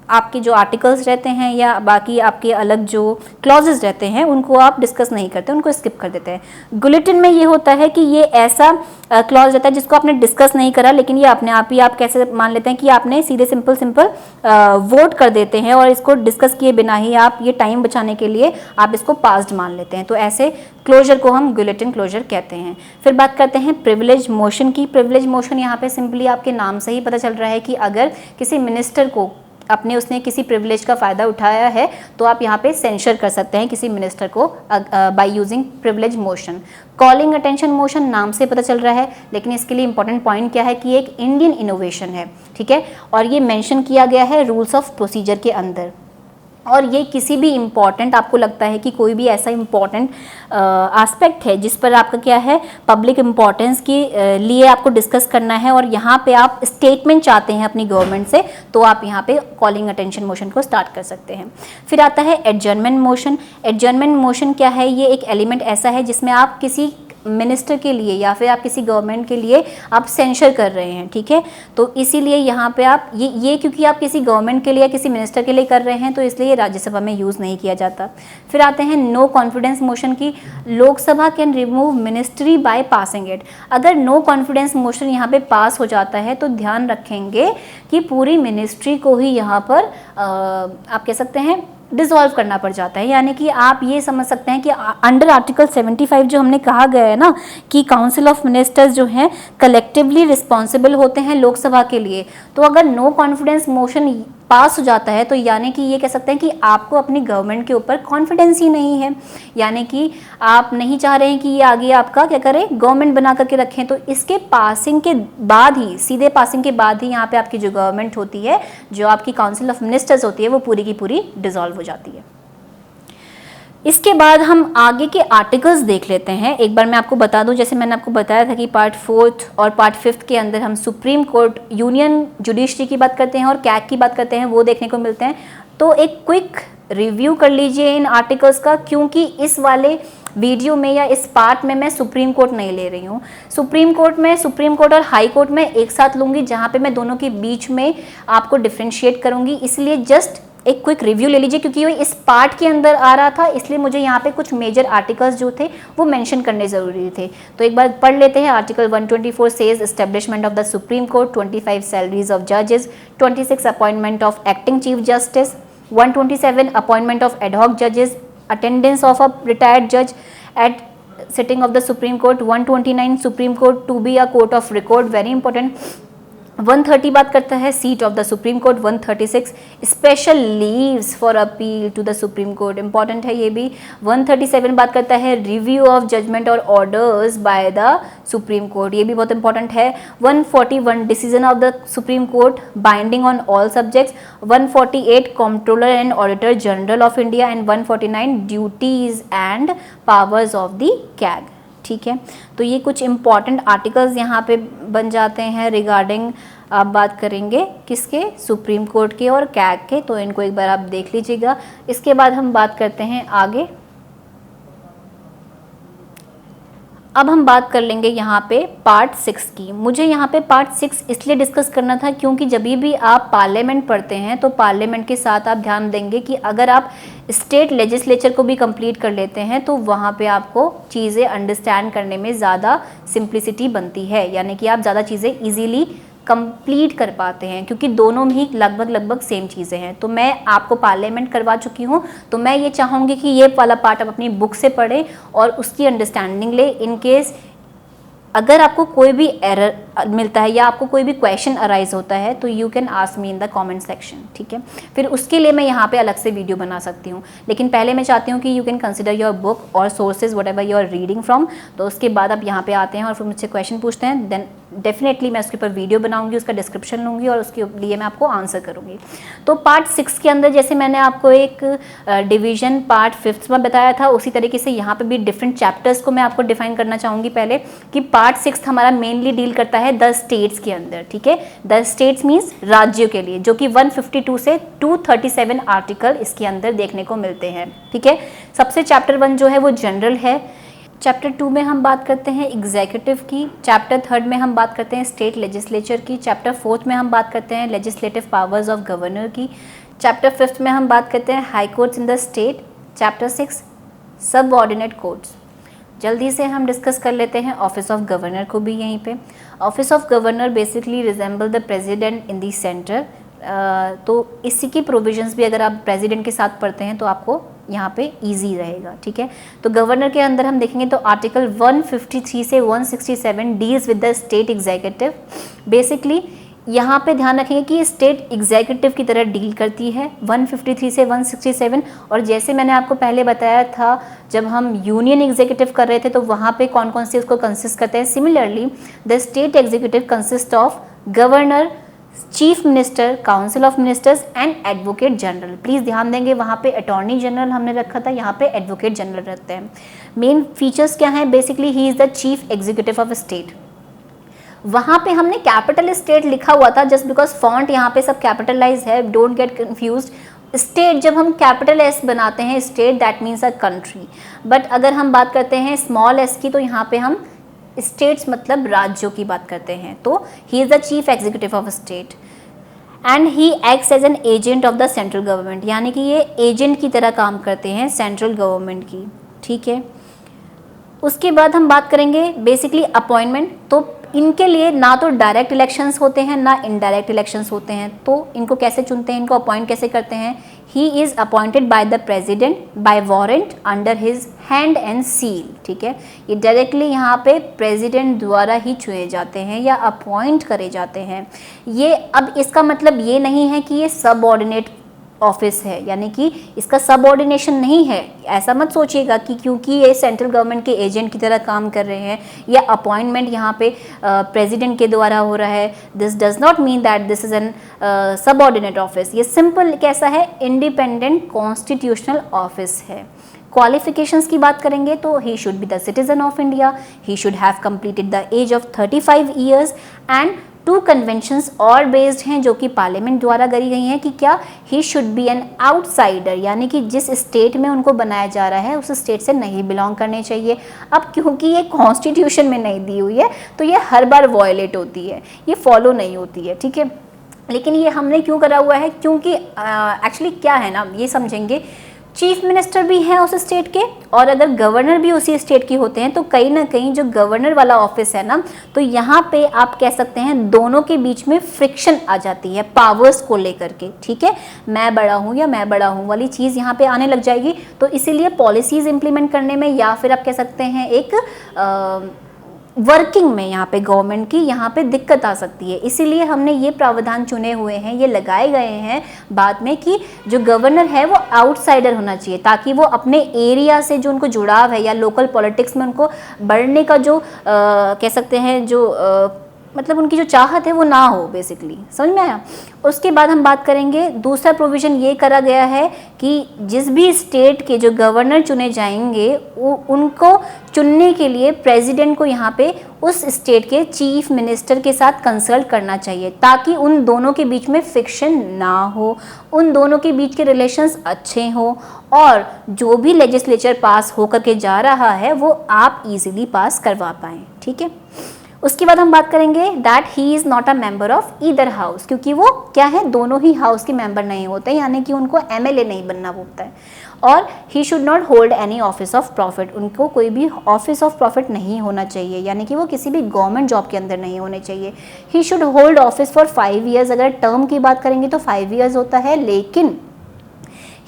आपके जो आर्टिकल्स रहते हैं या बाकी आपके अलग जो क्लॉजेज रहते हैं उनको आप डिस्कस नहीं करते, उनको स्किप कर देते हैं। गुलेटिन में ये होता है कि ये ऐसा क्लॉज रहता है जिसको आपने डिस्कस नहीं करा, लेकिन ये अपने आप ही आप कैसे मान लेते हैं कि आपने सीधे सिंपल वोट कर देते हैं, और इसको डिस्कस किए बिना ही आप ये टाइम बचाने के लिए आप इसको पास्ड मान लेते हैं। तो ऐसे क्लोजर को हम गुलेटिन क्लोजर कहते हैं। फिर बात करते हैं प्रिविलेज मोशन की। प्रिविलेज मोशन यहाँ पे सिंपली आपके नाम से ही पता चल रहा है कि अगर किसी मिनिस्टर को अपने उसने किसी प्रिविलेज का फ़ायदा उठाया है तो आप यहाँ पे सेंशर कर सकते हैं किसी मिनिस्टर को by using privilege motion. Calling attention motion नाम से पता चल रहा है, लेकिन इसके लिए इंपॉर्टेंट पॉइंट क्या है कि ये एक इंडियन इनोवेशन है, ठीक है, और ये मेंशन किया गया है रूल्स ऑफ प्रोसीजर के अंदर। और ये किसी भी इम्पॉर्टेंट, आपको लगता है कि कोई भी ऐसा इम्पॉर्टेंट एस्पेक्ट है जिस पर आपका क्या है पब्लिक इम्पॉर्टेंस के लिए आपको डिस्कस करना है और यहाँ पे आप स्टेटमेंट चाहते हैं अपनी गवर्नमेंट से, तो आप यहाँ पे कॉलिंग अटेंशन मोशन को स्टार्ट कर सकते हैं। फिर आता है एडजर्नमेंट मोशन। एडजर्नमेंट मोशन क्या है? ये एक एलिमेंट ऐसा है जिसमें आप किसी मिनिस्टर के लिए या फिर आप किसी गवर्नमेंट के लिए आप सेंशर कर रहे हैं, ठीक है, तो इसीलिए यहाँ पे आप ये क्योंकि आप किसी गवर्नमेंट के लिए या किसी मिनिस्टर के लिए कर रहे हैं तो इसलिए ये राज्यसभा में यूज़ नहीं किया जाता। फिर आते हैं नो कॉन्फिडेंस मोशन की। Lok Sabha can remove ministry by passing it. अगर नो कॉन्फिडेंस मोशन यहाँ पे पास हो जाता है तो ध्यान रखेंगे कि पूरी मिनिस्ट्री को ही यहाँ पर आप कह सकते हैं डिसॉल्व करना पड़ जाता है। यानी कि आप ये समझ सकते हैं कि अंडर आर्टिकल 75 जो हमने कहा गया है ना कि काउंसिल ऑफ मिनिस्टर्स जो हैं कलेक्टिवली रिस्पॉन्सिबल होते हैं लोकसभा के लिए, तो अगर नो कॉन्फिडेंस मोशन पास हो जाता है तो यानी कि ये कह सकते हैं कि आपको अपनी गवर्नमेंट के ऊपर कॉन्फिडेंस ही नहीं है, यानी कि आप नहीं चाह रहे हैं कि ये आगे आपका क्या करे गवर्नमेंट बना करके रखें। तो इसके पासिंग के बाद ही, सीधे पासिंग के बाद ही यहाँ पे आपकी जो गवर्नमेंट होती है, जो आपकी काउंसिल ऑफ मिनिस्टर्स होती है, वो पूरी की पूरी डिसॉल्व हो जाती है। इसके बाद हम आगे के आर्टिकल्स देख लेते हैं। एक बार मैं आपको बता दूं, जैसे मैंने आपको बताया था कि पार्ट 4 और पार्ट 5 के अंदर हम सुप्रीम कोर्ट, यूनियन जुडिशरी की बात करते हैं और कैग की बात करते हैं, वो देखने को मिलते हैं। तो एक क्विक रिव्यू कर लीजिए इन आर्टिकल्स का, क्योंकि इस वाले वीडियो में या इस पार्ट में मैं सुप्रीम कोर्ट नहीं ले रही हूँ। सुप्रीम कोर्ट और हाई कोर्ट में एक साथ लूँगी, जहाँ पे मैं दोनों के बीच में आपको डिफ्रेंशिएट करूँगी। इसलिए जस्ट एक क्विक रिव्यू ले लीजिए, क्योंकि वो इस पार्ट के अंदर आ रहा था, इसलिए मुझे यहाँ पे कुछ मेजर आर्टिकल्स जो थे वो मेंशन करने ज़रूरी थे। तो एक बार पढ़ लेते हैं। Article 124 says establishment of the supreme court, 25 salaries of जजेस, 26 appointment of acting chief justice, 127 appointment of ad hoc जजेस, अटेंडेंस ऑफ अ रिटायर्ड जज eight sitting of the supreme court, 129 supreme court to be a court of record, very important. 130 बात करता है seat of the supreme court, 136 special leaves for appeal to the supreme court, important है ये भी। 137 बात करता है रिव्यू ऑफ जजमेंट और orders by the supreme court, ये भी बहुत इंपॉर्टेंट है। 141 decision of the supreme court binding on all subjects, 148 controller and auditor general of India and 149 duties and powers of the CAG, ठीक है। तो ये कुछ इंपॉर्टेंट आर्टिकल्स यहाँ पे बन जाते हैं रिगार्डिंग, आप बात करेंगे किसके, सुप्रीम कोर्ट के और कैग के, तो इनको एक बार आप देख लीजिएगा। इसके बाद हम बात करते हैं आगे। अब हम बात कर लेंगे यहाँ पे पार्ट 6 की। मुझे यहाँ पे पार्ट 6 इसलिए डिस्कस करना था क्योंकि जब भी आप पार्लियामेंट पढ़ते हैं तो पार्लियामेंट के साथ आप ध्यान देंगे कि अगर आप स्टेट लेजिस्लेचर को भी कंप्लीट कर लेते हैं तो वहाँ पे आपको चीज़ें अंडरस्टैंड करने में ज़्यादा सिंप्लिसिटी बनती है, यानी कि आप ज़्यादा चीज़ें ईजीली कंप्लीट कर पाते हैं, क्योंकि दोनों ही लगभग सेम चीज़ें हैं। तो मैं आपको पार्लियामेंट करवा चुकी हूँ, तो मैं ये चाहूँगी कि ये वाला पार्ट आप अपनी बुक से पढ़ें और उसकी अंडरस्टैंडिंग ले। इन केस अगर आपको कोई भी एरर मिलता है या आपको कोई भी क्वेश्चन अराइज होता है तो you can ask me in the comment section, ठीक है। फिर उसके लिए मैं यहाँ पे अलग से वीडियो बना सकती हूँ, लेकिन पहले मैं चाहती हूँ कि you can consider your book और sources whatever you are reading from. तो उसके बाद आप यहाँ पे आते हैं और फिर मुझसे क्वेश्चन पूछते हैं, देन डेफिनेटली मैं उसके ऊपर वीडियो बनाऊंगी, उसका डिस्क्रिप्शन लूँगी और उसके लिए मैं आपको आंसर करूँगी। तो पार्ट 6 के अंदर जैसे मैंने आपको एक डिवीजन पार्ट 5 में बताया था, उसी तरीके से यहाँ पे भी डिफरेंट चैप्टर्स को मैं आपको डिफाइन करना चाहूँगी पहले, कि पार्ट 6 हमारा मेनली डील करता है 10 स्टेट्स के अंदर, ठीक है। 10 स्टेट्स मीन्स राज्यों के लिए, जो कि 152 से 237 आर्टिकल इसके अंदर देखने को मिलते हैं, ठीक है। सबसे चैप्टर 1 जो है वो जनरल है। चैप्टर 2 में हम बात करते हैं एग्जीक्यूटिव की, चैप्टर 3 में हम बात करते हैं स्टेट लेजिस्लेचर की, चैप्टर 4 में हम बात करते हैं लेजिस्लेटिव पावर्स ऑफ गवर्नर की, चैप्टर 5 में हम बात करते हैं high courts in the state, chapter 6 सब ऑर्डिनेट कोर्ट्स। जल्दी से हम डिस्कस कर लेते हैं ऑफिस ऑफ गवर्नर को भी यहीं पे। Office of governor basically resemble the president in the centre. तो इसी की प्रोविजंस भी अगर आप प्रेसिडेंट के साथ पढ़ते हैं तो आपको यहाँ पे इजी रहेगा, ठीक है। तो गवर्नर के अंदर हम देखेंगे तो आर्टिकल 153 से 167 deals with the state executive. Basically यहाँ पे ध्यान रखेंगे कि स्टेट एग्जीक्यूटिव की तरह डील करती है 153 से 167। और जैसे मैंने आपको पहले बताया था जब हम यूनियन एग्जीक्यूटिव कर रहे थे तो वहाँ पे कौन कौन से उसको कंसिस्ट करते हैं। Similarly the state executive consist of governor, chief minister, council of ministers and advocate general. Please ध्यान देंगे वहाँ पे अटॉर्नी जनरल हमने रखा था, यहाँ पे एडवोकेट जनरल रखते हैं। मेन फीचर्स क्या हैं, basically he is the chief executive of state. वहाँ पे हमने कैपिटल स्टेट लिखा हुआ था जस्ट बिकॉज फॉन्ट यहाँ पे सब कैपिटलाइज है, डोंट गेट कंफ्यूज्ड। स्टेट जब हम कैपिटल एस बनाते हैं state that means a country, but अगर हम बात करते हैं स्मॉल एस की तो यहाँ पे हम स्टेट्स मतलब राज्यों की बात करते हैं। तो he is the chief executive of state and he acts as an agent of the central government, यानी कि ये एजेंट की तरह काम करते हैं सेंट्रल गवर्नमेंट की, ठीक है। उसके बाद हम बात करेंगे बेसिकली अपॉइंटमेंट। तो इनके लिए ना तो डायरेक्ट इलेक्शंस होते हैं ना इनडायरेक्ट इलेक्शंस होते हैं। तो इनको कैसे चुनते हैं, इनको अपॉइंट कैसे करते हैं। He is appointed by the president bye warrant under his hand and seal, ठीक है। ये डायरेक्टली यहाँ पे प्रेसिडेंट द्वारा ही चुने जाते हैं या अपॉइंट करे जाते हैं। ये अब इसका मतलब ये नहीं है कि ये सबऑर्डिनेट ऑफिस है, यानी कि इसका सबऑर्डिनेशन नहीं है। ऐसा मत सोचिएगा कि क्योंकि ये सेंट्रल गवर्नमेंट के एजेंट की तरह काम कर रहे हैं या अपॉइंटमेंट यहाँ पे प्रेसिडेंट के द्वारा हो रहा है, this does not mean that this is an subordinate office. ये सिंपल कैसा है, इंडिपेंडेंट कॉन्स्टिट्यूशनल ऑफिस है। क्वालिफिकेशंस की बात करेंगे तो he should be the citizen of India, he should have completed the age of 35 years and 2 conventions और based हैं जो कि पार्लियामेंट द्वारा करी गई हैं कि क्या ही शुड बी एन आउटसाइडर, यानी कि जिस स्टेट में उनको बनाया जा रहा है उस स्टेट से नहीं बिलोंग करने चाहिए। अब क्योंकि ये कॉन्स्टिट्यूशन में नहीं दी हुई है तो ये हर बार वॉयलेट होती है, ये फॉलो नहीं होती है, ठीक है। लेकिन ये हमने क्यों करा हुआ है, क्योंकि एक्चुअली क्या है ना, ये समझेंगे चीफ मिनिस्टर भी हैं उस स्टेट के और अगर गवर्नर भी उसी स्टेट के होते हैं तो कहीं ना कहीं जो गवर्नर वाला ऑफिस है ना, तो यहाँ पे आप कह सकते हैं दोनों के बीच में फ्रिक्शन आ जाती है पावर्स को लेकर के, ठीक है। मैं बड़ा हूँ या मैं बड़ा हूँ वाली चीज़ यहाँ पे आने लग जाएगी। तो इसीलिए पॉलिसीज़ इंप्लीमेंट करने में या फिर आप कह सकते हैं एक वर्किंग में यहाँ पे गवर्नमेंट की यहाँ पे दिक्कत आ सकती है। इसीलिए हमने ये प्रावधान चुने हुए हैं, ये लगाए गए हैं बाद में कि जो गवर्नर है वो आउटसाइडर होना चाहिए ताकि वो अपने एरिया से जो उनको जुड़ाव है या लोकल पॉलिटिक्स में उनको बढ़ने का जो कह सकते हैं जो मतलब उनकी जो चाहत है वो ना हो, बेसिकली समझ में आया। उसके बाद हम बात करेंगे दूसरा प्रोविज़न ये करा गया है कि जिस भी स्टेट के जो गवर्नर चुने जाएंगे उनको चुनने के लिए प्रेसिडेंट को यहाँ पे उस स्टेट के चीफ मिनिस्टर के साथ कंसल्ट करना चाहिए ताकि उन दोनों के बीच में फिक्शन ना हो, उन दोनों के बीच के रिलेशंस अच्छे हों और जो भी लेजिस्लेचर पास होकर के जा रहा है वो आप इजीली पास करवा पाएँ, ठीक है। उसके बाद हम बात करेंगे that he is not a member of either house, क्योंकि वो क्या है, दोनों ही हाउस के मेंबर नहीं होते, यानी कि उनको एमएलए नहीं बनना होता है। और ही should not hold any office of profit, उनको कोई भी ऑफिस ऑफ प्रॉफिट नहीं होना चाहिए, यानी कि वो किसी भी गवर्नमेंट जॉब के अंदर नहीं होने चाहिए। He should hold office for 5 years, अगर टर्म की बात करेंगे तो 5 ईयर्स होता है, लेकिन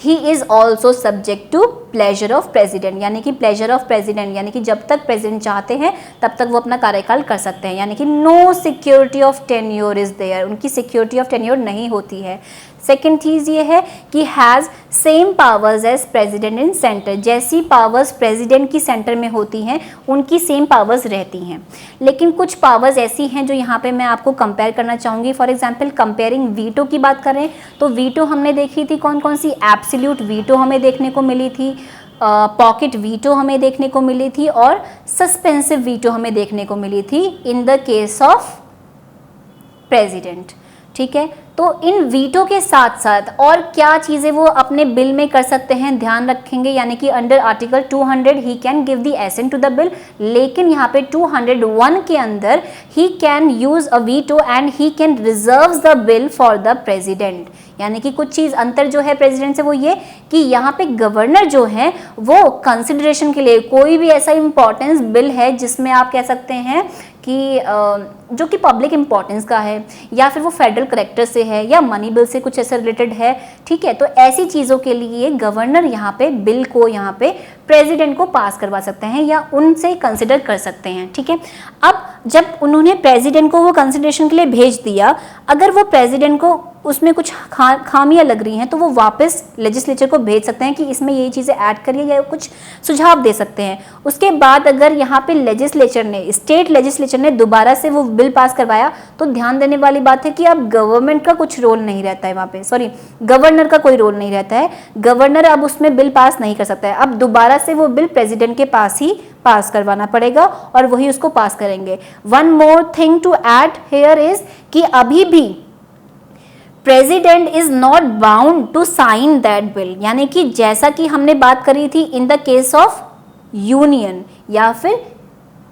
he is also subject to pleasure of president, यानी कि प्लेजर ऑफ प्रेसिडेंट यानी कि जब तक प्रेसिडेंट चाहते हैं तब तक वो अपना कार्यकाल कर सकते हैं, यानी कि no security of tenure is there, उनकी सिक्योरिटी ऑफ टेन्योर नहीं होती है। सेकेंड चीज़ ये है कि has same powers as president in centre, जैसी पावर्स प्रेसिडेंट की सेंटर में होती हैं उनकी सेम पावर्स रहती हैं, लेकिन कुछ पावर्स ऐसी हैं जो यहाँ पे मैं आपको कंपेयर करना चाहूँगी। फॉर एग्जांपल कंपेयरिंग वीटो की बात करें तो वीटो हमने देखी थी कौन कौन सी, एब्सोल्यूट वीटो हमें देखने को मिली थी, पॉकेट वीटो हमें देखने को मिली थी और सस्पेंसिव वीटो हमें देखने को मिली थी in the case of president, ठीक है। तो इन वीटो के साथ साथ और क्या चीज़ें वो अपने बिल में कर सकते हैं ध्यान रखेंगे, यानी कि under article 200 he can give the assent to the bill, लेकिन यहाँ पे 201 के अंदर he can use a veto and he can reserve the bill for the president, यानी कि कुछ चीज़ अंतर जो है प्रेसिडेंट से वो ये कि यहाँ पे गवर्नर जो है वो कंसिडरेशन के लिए कोई भी ऐसा इंपॉर्टेंस बिल है जिसमें आप कह सकते हैं कि जो कि पब्लिक इंपॉर्टेंस का है या फिर वो फेडरल करेक्टर से है या मनी बिल से कुछ ऐसा रिलेटेड है, ठीक है, तो ऐसी चीज़ों के लिए गवर्नर यहाँ पे बिल को यहाँ पे प्रेसिडेंट को पास करवा सकते हैं या उनसे कंसिडर कर सकते हैं, ठीक है। अब जब उन्होंने प्रेसिडेंट को वो कंसिडरेशन के लिए भेज दिया, अगर वो प्रेसिडेंट को उसमें कुछ खामियां लग रही हैं तो वो वापस लेजिस्लेचर को भेज सकते हैं कि इसमें ये चीज़ें ऐड करिए या कुछ सुझाव दे सकते हैं। उसके बाद अगर यहाँ पे लेजिस्लेचर ने, स्टेट लेजिस्लेचर ने दोबारा से वो बिल पास करवाया तो ध्यान देने वाली बात है कि अब गवर्नमेंट का कुछ रोल नहीं रहता है वहाँ पे, सॉरी गवर्नर का कोई रोल नहीं रहता है। गवर्नर अब उसमें बिल पास नहीं कर सकता है, अब दोबारा से वो बिल प्रेसिडेंट के पास ही पास करवाना पड़ेगा और वही उसको पास करेंगे। One more thing to add here is कि अभी भी president is not bound to sign that bill, यानी कि जैसा कि हमने बात करी थी in the case of union या फिर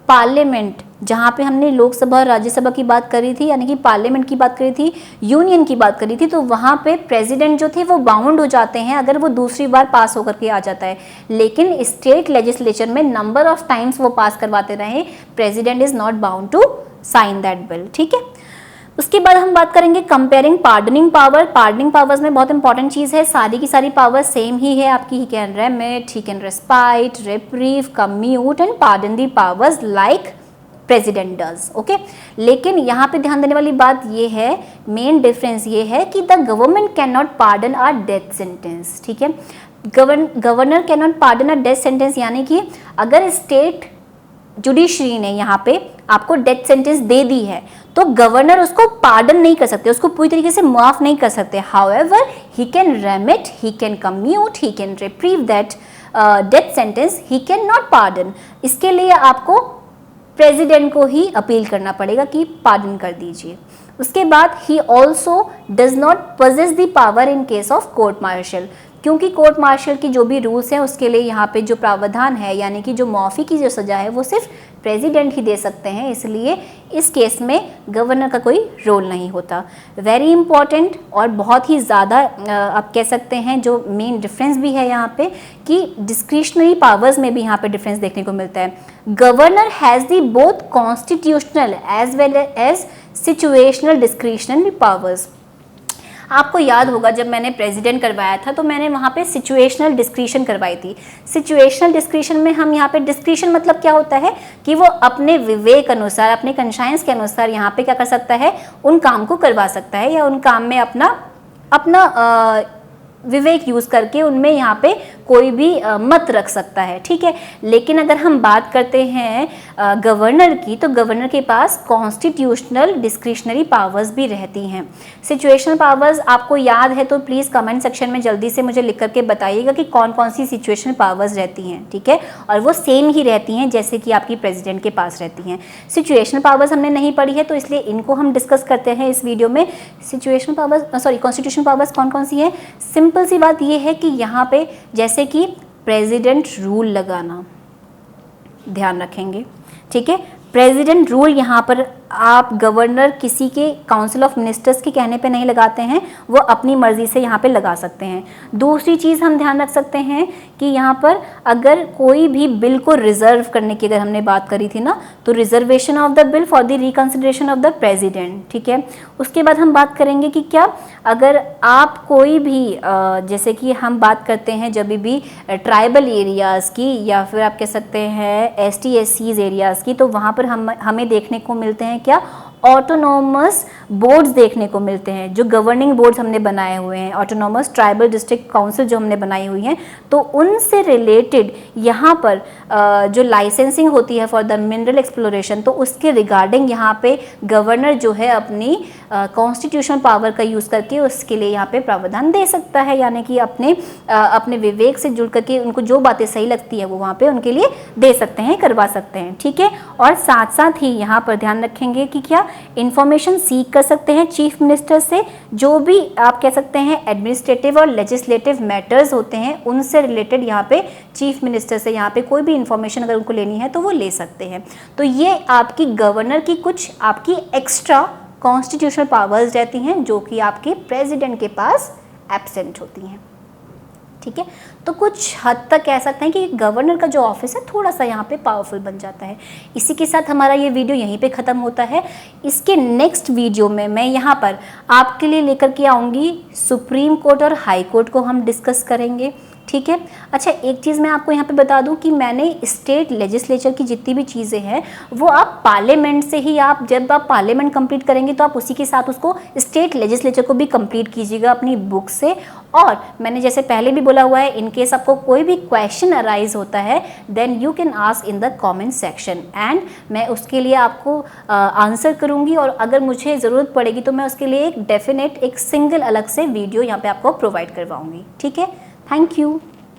पार्लियामेंट, जहाँ पे हमने लोकसभा और राज्यसभा की बात करी थी, यानी कि पार्लियामेंट की बात करी थी, यूनियन की बात करी थी, तो वहाँ पे प्रेसिडेंट जो थे वो बाउंड हो जाते हैं अगर वो दूसरी बार पास होकर के आ जाता है। लेकिन स्टेट लेजिस्लेचर में नंबर ऑफ टाइम्स वो पास करवाते रहे, president is not bound to sign that bill, ठीक है। उसके बाद हम बात करेंगे comparing pardoning power. Pardoning powers में बहुत इंपॉर्टेंट चीज़ है, सारी की सारी पावर सेम ही है आपकी। He can remit, he can respite, reprieve, commute and pardon the powers like president does, okay. लेकिन यहाँ पे ध्यान देने वाली बात ये है, मेन डिफरेंस ये है कि the government can not pardon a death sentence, ठीक है। Governor can not pardon a death sentence, यानी कि अगर स्टेट जुडिशरी ने यहाँ पे आपको डेथ सेंटेंस दे दी है तो गवर्नर उसको पार्डन नहीं कर सकते, उसको पूरी तरीके से माफ नहीं कर सकते। However he can remit, he can commute, he can reprieve that death sentence, he can not pardon. इसके लिए आपको प्रेसिडेंट को ही अपील करना पड़ेगा कि पार्डन कर दीजिए। उसके बाद he also does not possess the power in case of court martial, क्योंकि कोर्ट मार्शल की जो भी रूल्स हैं उसके लिए यहाँ पे जो प्रावधान है, यानी कि जो माफ़ी की जो सज़ा है वो सिर्फ प्रेसिडेंट ही दे सकते हैं, इसलिए इस केस में गवर्नर का कोई रोल नहीं होता। वेरी इंपॉर्टेंट और बहुत ही ज़्यादा आप कह सकते हैं जो मेन डिफरेंस भी है यहाँ पे कि डिस्क्रिशनरी पावर्स में भी यहाँ पे डिफरेंस देखने को मिलता है। Governor has the both constitutional as well as situational discretionary powers. आपको याद होगा जब मैंने प्रेसिडेंट करवाया था तो मैंने वहाँ पे सिचुएशनल डिस्क्रिशन करवाई थी। सिचुएशनल डिस्क्रिशन में हम यहाँ पे, डिस्क्रिशन मतलब क्या होता है कि वो अपने विवेक अनुसार, अपने कंशाइंस के अनुसार यहाँ पे क्या कर सकता है, उन काम को करवा सकता है या उन काम में अपना विवेक यूज़ करके उनमें यहाँ पे कोई भी मत रख सकता है, ठीक है। लेकिन अगर हम बात करते हैं गवर्नर की, तो गवर्नर के पास कॉन्स्टिट्यूशनल डिस्क्रिशनरी पावर्स भी रहती हैं। सिचुएशनल पावर्स आपको याद है तो प्लीज़ कमेंट सेक्शन में जल्दी से मुझे लिख करके बताइएगा कि कौन कौन सी सिचुएशनल पावर्स रहती हैं, ठीक है। और वो सेम ही रहती हैं जैसे कि आपकी प्रेसिडेंट के पास रहती हैं। सिचुएशनल पावर्स हमने नहीं पढ़ी है तो इसलिए इनको हम डिस्कस करते हैं इस वीडियो में। Situational powers, sorry constitutional powers कौन कौन सी हैं। सिंपल सी बात ये है कि यहाँ पे जैसे कि प्रेसिडेंट रूल लगाना, ध्यान रखेंगे, ठीक है। प्रेसिडेंट रूल यहाँ पर आप गवर्नर किसी के काउंसिल ऑफ मिनिस्टर्स के कहने पे नहीं लगाते हैं, वो अपनी मर्जी से यहाँ पे लगा सकते हैं। दूसरी चीज़ हम ध्यान रख सकते हैं कि यहाँ पर अगर कोई भी बिल को रिजर्व करने की अगर हमने बात करी थी ना, तो reservation of the bill for the reconsideration of the president, ठीक है। उसके बाद हम बात करेंगे कि क्या अगर आप कोई भी जैसे कि हम बात करते हैं जब भी ट्राइबल एरियाज़ की या फिर आप कह सकते हैं ST SCs एरियाज़ की, तो वहाँ पर हमें देखने को मिलते हैं क्या, ऑटोनोमस बोर्ड्स देखने को मिलते हैं। जो गवर्निंग बोर्ड्स हमने बनाए हुए हैं, ऑटोनोमस ट्राइबल डिस्ट्रिक्ट काउंसिल जो हमने बनाई हुई हैं, तो उनसे रिलेटेड यहाँ पर जो लाइसेंसिंग होती है फॉर द मिनरल एक्सप्लोरेशन, तो उसके रिगार्डिंग यहाँ पे गवर्नर जो है अपनी कॉन्स्टिट्यूशनल पावर का यूज़ करके उसके लिए यहाँ पे प्रावधान दे सकता है, यानी कि अपने विवेक से जुड़ करके उनको जो बातें सही लगती है वो वहाँ पे उनके लिए दे सकते हैं, करवा सकते हैं, ठीक है। और साथ साथ ही यहाँ पर ध्यान रखेंगे कि क्या इंफॉर्मेशन सीख कर सकते हैं चीफ मिनिस्टर से, जो भी आप कह सकते हैं एडमिनिस्ट्रेटिव और लेजिस्लेटिव मैटर्स होते हैं उनसे रिलेटेड यहाँ पे चीफ मिनिस्टर से यहाँ पे कोई भी इंफॉर्मेशन अगर उनको लेनी है तो वो ले सकते हैं। तो ये आपकी गवर्नर की कुछ आपकी एक्स्ट्रा कॉन्स्टिट्यूशनल पावर्स रहती हैं जो कि आपके प्रेसिडेंट के पास एब्सेंट होती हैं, ठीक है। तो कुछ हद तक कह सकते हैं कि गवर्नर का जो ऑफिस है थोड़ा सा यहाँ पे पावरफुल बन जाता है। इसी के साथ हमारा ये वीडियो यहीं पे ख़त्म होता है। इसके नेक्स्ट वीडियो में मैं यहाँ पर आपके लिए लेकर के आऊँगी सुप्रीम कोर्ट और हाई कोर्ट को हम डिस्कस करेंगे, ठीक है। अच्छा, एक चीज़ मैं आपको यहाँ पे बता दूँ कि मैंने स्टेट लेजिस्लेचर की जितनी भी चीज़ें हैं वो आप पार्लियामेंट से ही, आप जब आप पार्लियामेंट कंप्लीट करेंगे तो आप उसी के साथ उसको स्टेट लेजिस्लेचर को भी कंप्लीट कीजिएगा अपनी बुक से। और मैंने जैसे पहले भी बोला हुआ है, इन केस आपको कोई भी क्वेश्चन अराइज होता है then you can ask in the comment section and मैं उसके लिए आपको आंसर करूँगी। और अगर मुझे ज़रूरत पड़ेगी तो मैं उसके लिए एक डेफिनेट एक सिंगल अलग से वीडियो यहाँ पे आपको प्रोवाइड करवाऊँगी, ठीक है। Thank you.